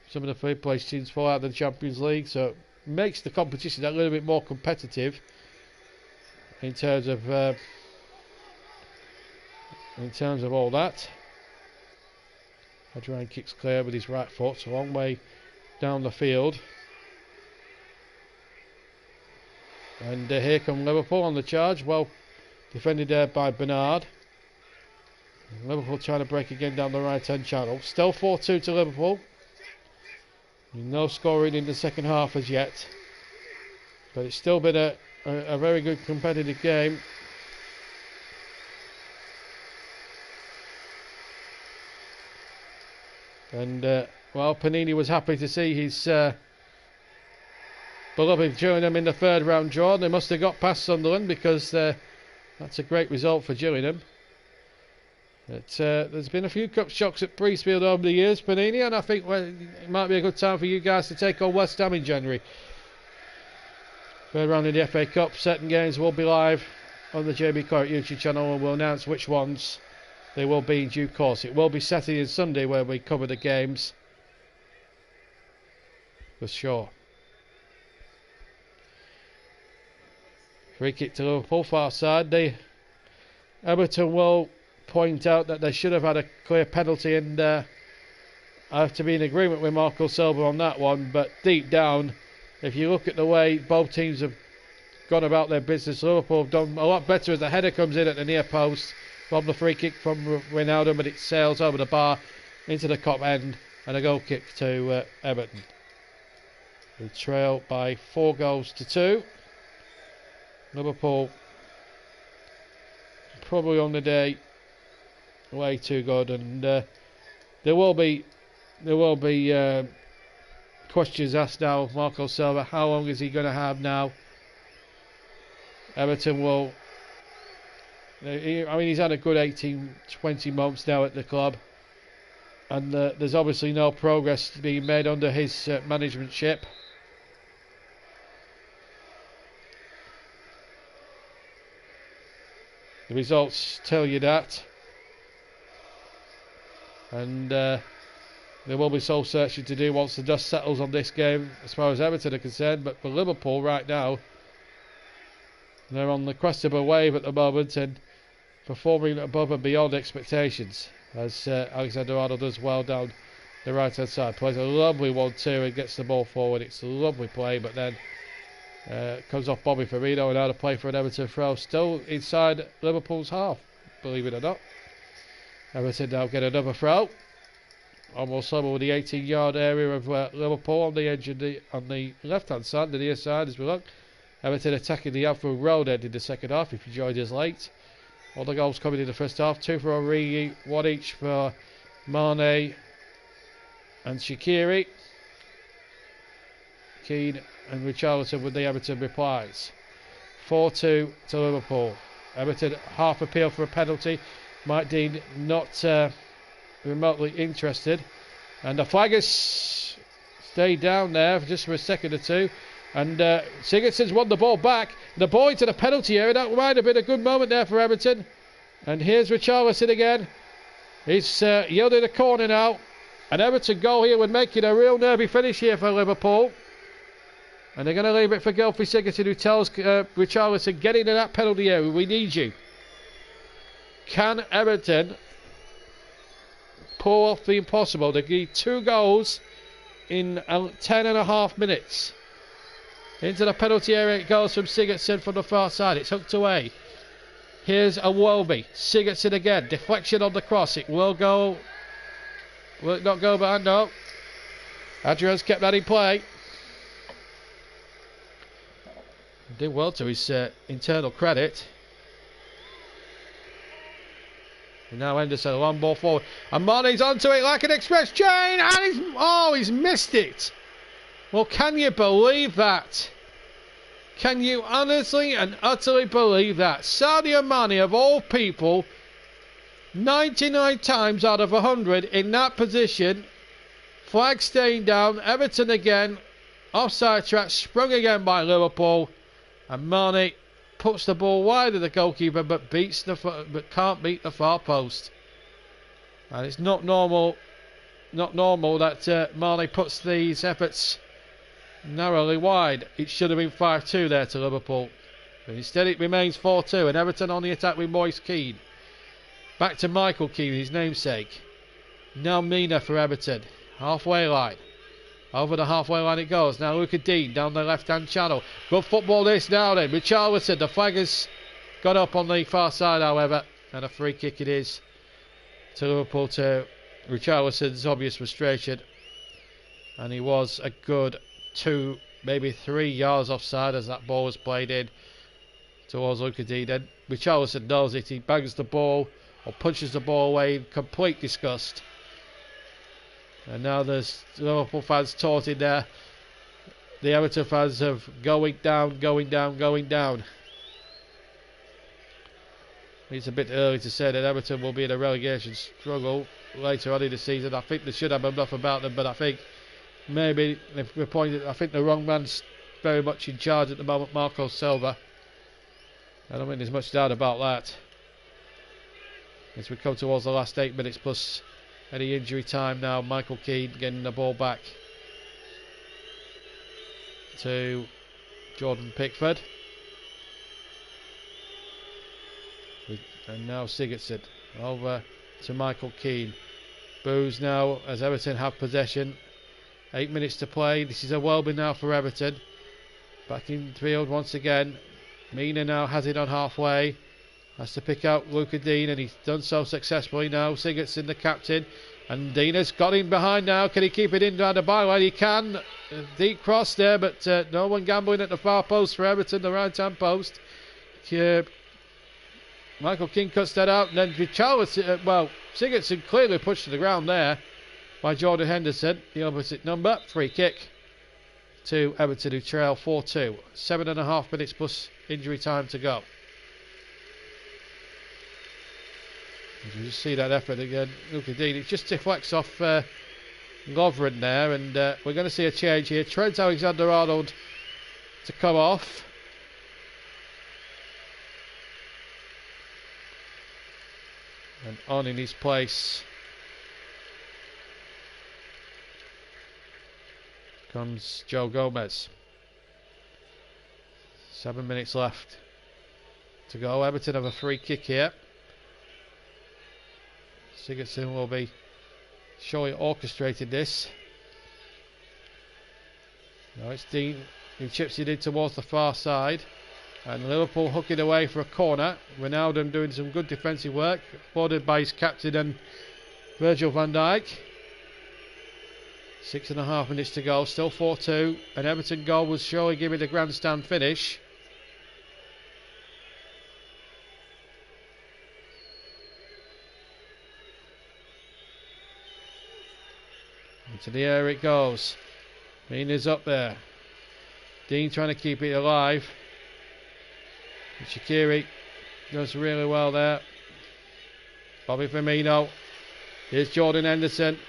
some of the third place teams fall out of the Champions League, so it makes the competition a little bit more competitive in terms of all that. Adrian kicks clear with his right foot, it's a long way down the field. And here come Liverpool on the charge. Well defended there by Bernard. Liverpool trying to break again down the right hand channel. Still 4-2 to Liverpool. No scoring in the second half as yet. But it's still been a very good competitive game. And Panini was happy to see his beloved Gillingham in the third round draw. They must have got past Sunderland, because that's a great result for Gillingham. There's been a few cup shocks at Priestfield over the years, Panini, and I think it might be a good time for you guys to take on West Ham in January. Third round in the FA Cup. Certain games will be live on the JB Corrick YouTube channel, and we'll announce which ones they will be in due course. It will be Saturday and Sunday where we cover the games for sure. Free kick to Liverpool, far side. Everton will point out that they should have had a clear penalty, and I have to be in agreement with Marco Silva on that one. But deep down, if you look at the way both teams have gone about their business, Liverpool have done a lot better as the header comes in at the near post from the free kick from Ronaldo, but it sails over the bar into the top end, and a goal kick to Everton. We trail by 4-2. Liverpool probably on the day way too good, and there will be questions asked now of Marco Silva. How long is he going to have now? Everton will. He's had a good 18-20 months now at the club, and there's obviously no progress being made under his managementship. The results tell you that, and there will be soul searching to do once the dust settles on this game as far as Everton are concerned. But for Liverpool right now, they're on the crest of a wave at the moment and performing above and beyond expectations, as Alexander-Arnold does well down the right hand side. Plays a lovely 1-2 and gets the ball forward. It's a lovely play, but then comes off Bobby Firmino, and out of play for an Everton throw, still inside Liverpool's half, believe it or not. Everton now get another throw, almost over with the 18-yard area of Liverpool on the edge of on the left hand side, the near side as we look. Everton attacking the Anfield Road end in the second half, if you joined us late. All the goals coming in the first half, 2 for Origi, 1 each for Mane and Shaqiri. Keane and Richarlison with the Everton replies. 4-2 to Liverpool. Everton half appeal for a penalty. Mike Dean not remotely interested, and the flag has stayed down there just for a second or two, and Sigurdsson's won the ball back. The ball into the penalty area. That might have been a good moment there for Everton, and here's Richarlison again. He's yielded a corner now. An Everton goal here would make it a real nervy finish here for Liverpool. And they're going to leave it for Gylfi Sigurdsson, who tells Richarlison, get into that penalty area, we need you. Can Everton pull off the impossible? They need 2 goals in 10.5 minutes. Into the penalty area it goes from Sigurdsson from the far side. It's hooked away. Here's a Iwobi. Sigurdsson again. Deflection on the cross. It will go. Will it not go behind? No. Adrian's kept that in play. Did well to his internal credit. And now Henderson, a long ball forward. And Mane's onto it like an express train. And he's missed it. Well, can you believe that? Can you honestly and utterly believe that? Sadio Mane, of all people, 99 times out of 100 in that position. Flag staying down. Everton again. Offside track, sprung again by Liverpool. And Mane puts the ball wide of the goalkeeper, but can't beat the far post. And it's not normal that Mane puts these efforts narrowly wide. It should have been 5-2 there to Liverpool, but instead it remains 4-2, and Everton on the attack with Moise Kean. Back to Michael Keane, his namesake. Now Mina for Everton, halfway line. Over the halfway line it goes. Now Luca Dean down the left-hand channel. Good football this now then. Richarlison, the flag has got up on the far side, however, and a free kick it is to Liverpool, to Richarlison's obvious frustration. And he was a good 2, maybe 3 yards offside as that ball was played in towards Luca Dean. And Richarlison knows it. He bangs the ball or punches the ball away in complete disgust. And now there's Liverpool fans taunting there. The Everton fans have going down. It's a bit early to say that Everton will be in a relegation struggle later on in the season. I think they should have enough about them, but I think maybe I think the wrong man's very much in charge at the moment, Marco Silva. I don't think there's much doubt about that. As we come towards the last 8 minutes plus any injury time now, Michael Keane getting the ball back to Jordan Pickford. And now Sigurdsson over to Michael Keane. Boos now as Everton have possession. 8 minutes to play. This is a Welby now for Everton. Back in field once again. Mina now has it on halfway. Has to pick out Luca Dean, and he's done so successfully now. Sigurdsson, the captain, and Dean has got in behind now. Can he keep it in down the byline? He can. Deep cross there, but no one gambling at the far post for Everton, the right hand post. Michael King cuts that out, and then Sigurdsson clearly pushed to the ground there by Jordan Henderson, the opposite number. Free kick to Everton, who trail 4-2. 7.5 minutes plus injury time to go. You just see that effort again. Look, indeed, it just deflects off Lovren there, and we're going to see a change here. Trent Alexander-Arnold to come off. And on in his place comes Joe Gomez. 7 minutes left to go. Everton have a free kick here. Sigurdsson will be surely orchestrating this. Now it's Dean who chips it in towards the far side, and Liverpool hooking away for a corner. Ronaldo doing some good defensive work, supported by his captain and Virgil van Dijk. 6.5 minutes to go, still 4-2. An Everton goal was surely giving the grandstand finish. Into the air it goes. Mina's up there. Dean trying to keep it alive. And Shaqiri does really well there. Bobby Firmino. Here's Jordan Henderson.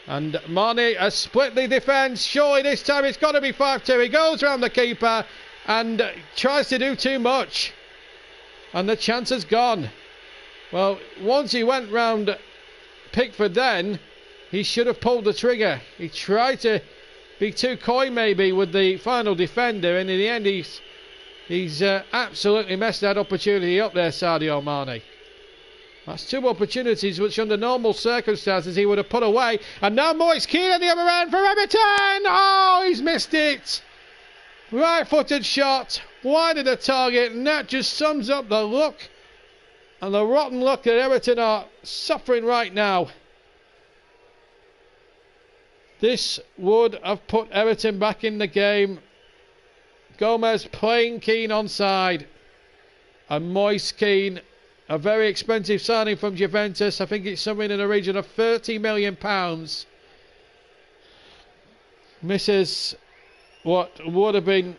And Mane has split the defence. Surely this time it's got to be 5-2. He goes round the keeper and tries to do too much. And the chance has gone. Well, once he went round Pickford then, he should have pulled the trigger. He tried to be too coy maybe with the final defender, and in the end he's absolutely messed that opportunity up there, Sadio Mane. That's two opportunities which under normal circumstances he would have put away. And now Moise Kean on the other end for Everton. Oh, he's missed it. Right-footed shot, wide of the target, and that just sums up the look and the rotten luck that Everton are suffering right now. This would have put Everton back in the game Gomez playing Keane onside. And Moise Keane, a very expensive signing from Juventus. I think it's something in the region of £30 million. Misses what would have been,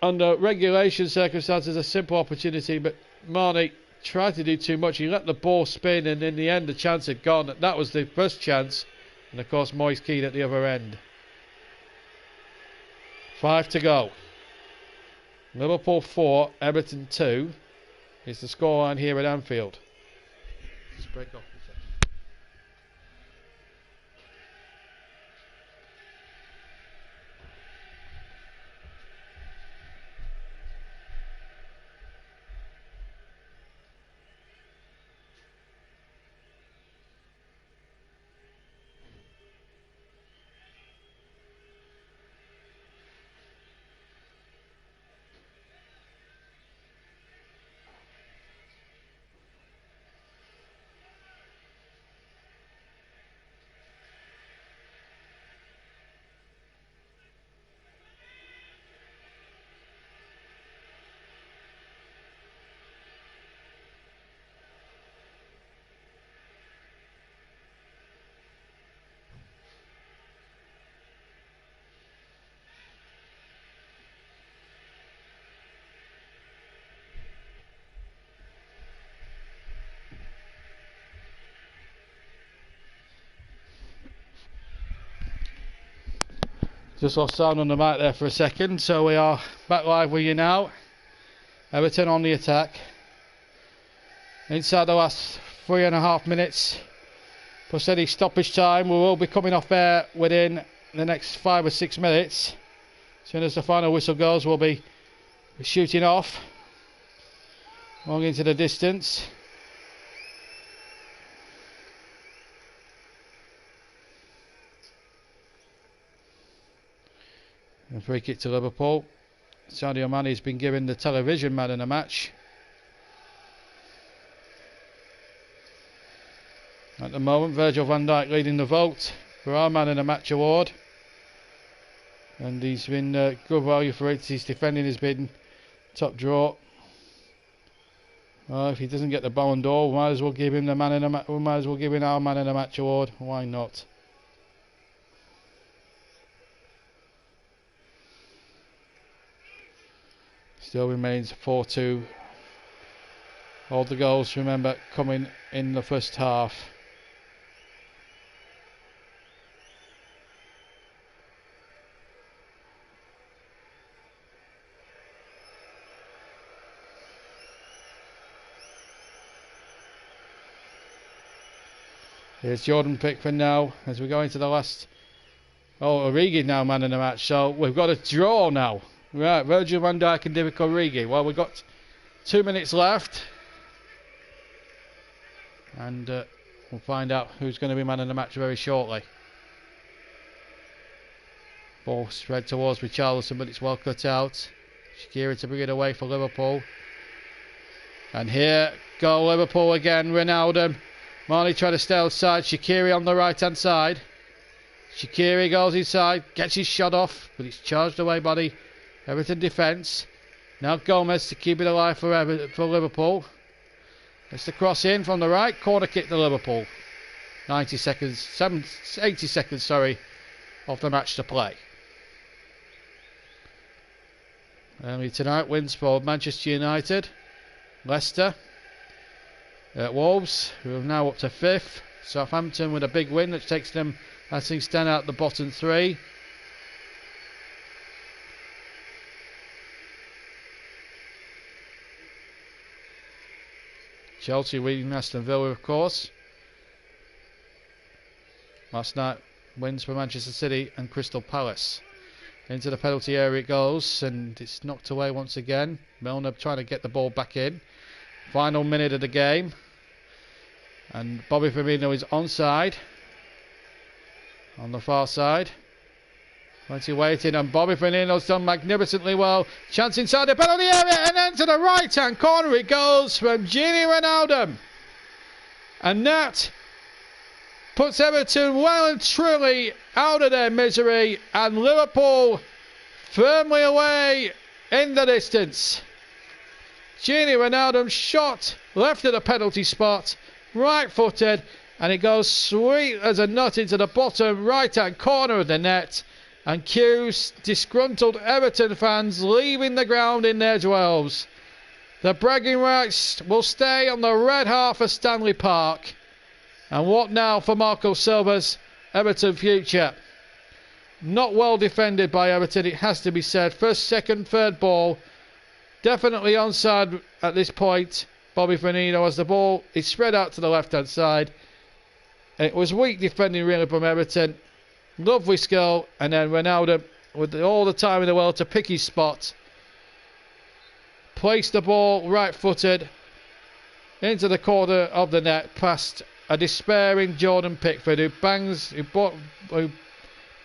under regulation circumstances, a simple opportunity, but Marnie tried to do too much. He let the ball spin, and in the end the chance had gone. That was the first chance, and of course Moise Keane at the other end. 5 to go. Liverpool 4, Everton 2 is the scoreline here at Anfield. Just break off. Just lost sound on the mic there for a second, so we are back live with you now. Everton on the attack. Inside the last 3.5 minutes, plus any stoppage time, we will be coming off air within the next 5 or 6 minutes. As soon as the final whistle goes, we'll be shooting off long into the distance. A free kick to Liverpool. Sadio Mane has been given the television man in the match. At the moment, Virgil van Dijk leading the vote for our man in the match award. And he's been good value for it. His defending has been top draw. If he doesn't get the Ballon d'Or, we might as well give him the man in the we might as well give him our man in the match award. Why not? Still remains 4-2. All the goals, remember, coming in the first half. Here's Jordan Pickford now as we go into the last. Oh, Origi now man in the match. So we've got a draw now. Right, Virgil van Dijk and Divock Origi. Well, we've got 2 minutes left. And we'll find out who's going to be man in the match very shortly. Ball spread towards Richarlison, but it's well cut out. Shaqiri to bring it away for Liverpool. And here go Liverpool again. Ronaldo. Marley trying to stay outside. Shaqiri on the right hand side. Shaqiri goes inside, gets his shot off, but it's charged away by the Everton defence. Now Gomez to keep it alive for Liverpool. It's the cross in from the right, corner kick to Liverpool. 80 seconds of the match to play. Early tonight, wins for Manchester United, Leicester, Wolves, who are now up to 5th. Southampton with a big win, which takes them, as things stand out, the bottom 3. Chelsea winning Aston Villa, of course. Last night, wins for Manchester City and Crystal Palace. Into the penalty area it goes, and it's knocked away once again. Milner trying to get the ball back in. Final minute of the game. And Bobby Firmino is onside. On the far side. Plenty waiting, and Bobby Firmino's done magnificently well. Chance inside the penalty area, and then to the right hand corner it goes from Gini Ronaldo. And that puts Everton well and truly out of their misery, and Liverpool firmly away in the distance. Gini Wijnaldum shot left at the penalty spot, right footed, and it goes sweet as a nut into the bottom right hand corner of the net, and cues disgruntled Everton fans leaving the ground in their dwells. The bragging rights will stay on the red half of Stanley Park. And what now for Marco Silva's Everton future? Not well defended by Everton, it has to be said. First, second, third ball. Definitely onside at this point. Bobby Firmino, as the ball is spread out to the left hand side. It was weak defending really from Everton. Lovely skill, and then Ronaldo with all the time in the world to pick his spot. Placed the ball right footed into the corner of the net past a despairing Jordan Pickford, who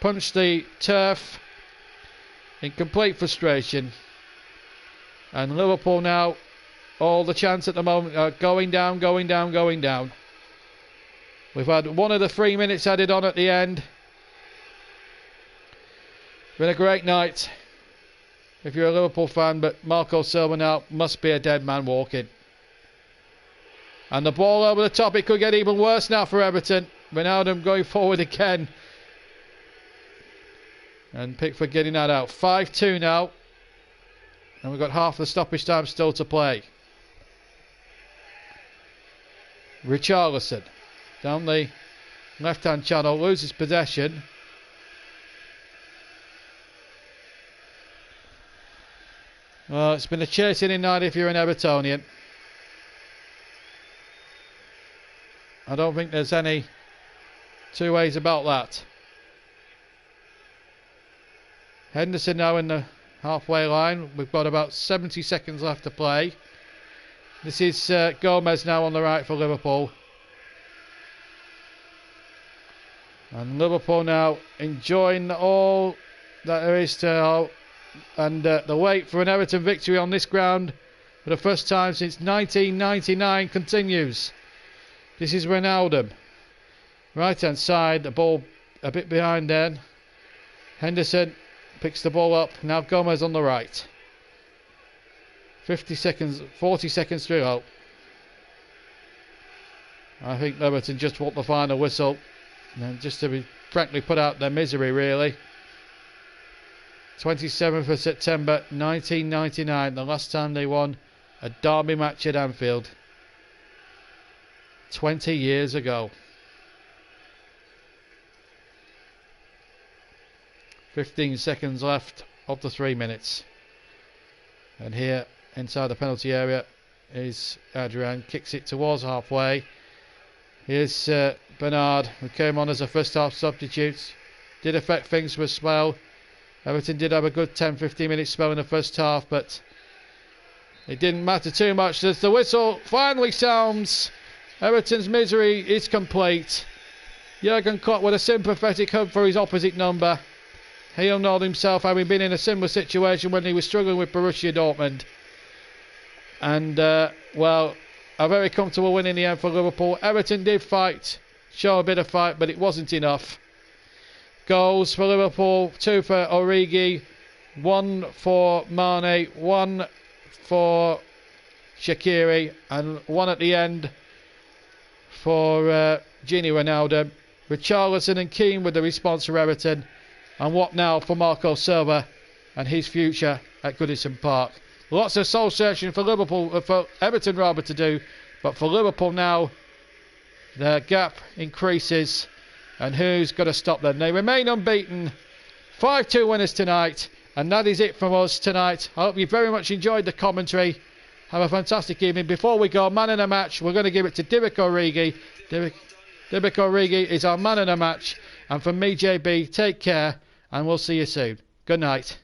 punched the turf in complete frustration. And Liverpool now, all the chance at the moment are going down. We've had one of the 3 minutes added on at the end. Been a great night if you're a Liverpool fan, but Marco Silva now must be a dead man walking. And the ball over the top, it could get even worse now for Everton. Wijnaldum going forward again. And Pickford getting that out. 5-2 now. And we've got half the stoppage time still to play. Richarlison down the left-hand channel, loses possession. Well, it's been a chasing in night if you're an Evertonian. I don't think there's any two ways about that. Henderson now in the halfway line. We've got about 70 seconds left to play. This is Gomez now on the right for Liverpool. And Liverpool now enjoying all that there is to, and the wait for an Everton victory on this ground for the first time since 1999 continues. This is Wijnaldum. Right hand side, the ball a bit behind then. Henderson picks the ball up. Now Gomez on the right. 40 seconds through. Oh. I think Everton just want the final whistle. And just to be frankly put out their misery really. 27th of September 1999, the last time they won a derby match at Anfield. 20 years ago. 15 seconds left of the 3 minutes. And here inside the penalty area is Adrian, kicks it towards halfway. Here's Bernard, who came on as a first half substitute. Did affect things for a spell. Everton did have a good 10-15 minute spell in the first half, but it didn't matter too much as the whistle finally sounds. Everton's misery is complete. Jurgen Klopp with a sympathetic hug for his opposite number. He'll know himself, having been in a similar situation when he was struggling with Borussia Dortmund. And, well, a very comfortable win in the end for Liverpool. Everton did fight, show a bit of fight, but it wasn't enough. Goals for Liverpool, 2 for Origi, 1 for Mane, 1 for Shaqiri, and 1 at the end for Gini Wijnaldum. Richarlison and Keane with the response for Everton. And what now for Marco Silva and his future at Goodison Park? Lots of soul searching for Liverpool, for Everton rather, to do, but for Liverpool now, the gap increases, and who's going to stop them? They remain unbeaten. 5-2 winners tonight, and that is it from us tonight. I hope you very much enjoyed the commentary. Have a fantastic evening. Before we go, man in the match, we're going to give it to Divock Origi. Divock Origi is our man in the match, and from me, JB, take care, and we'll see you soon. Good night.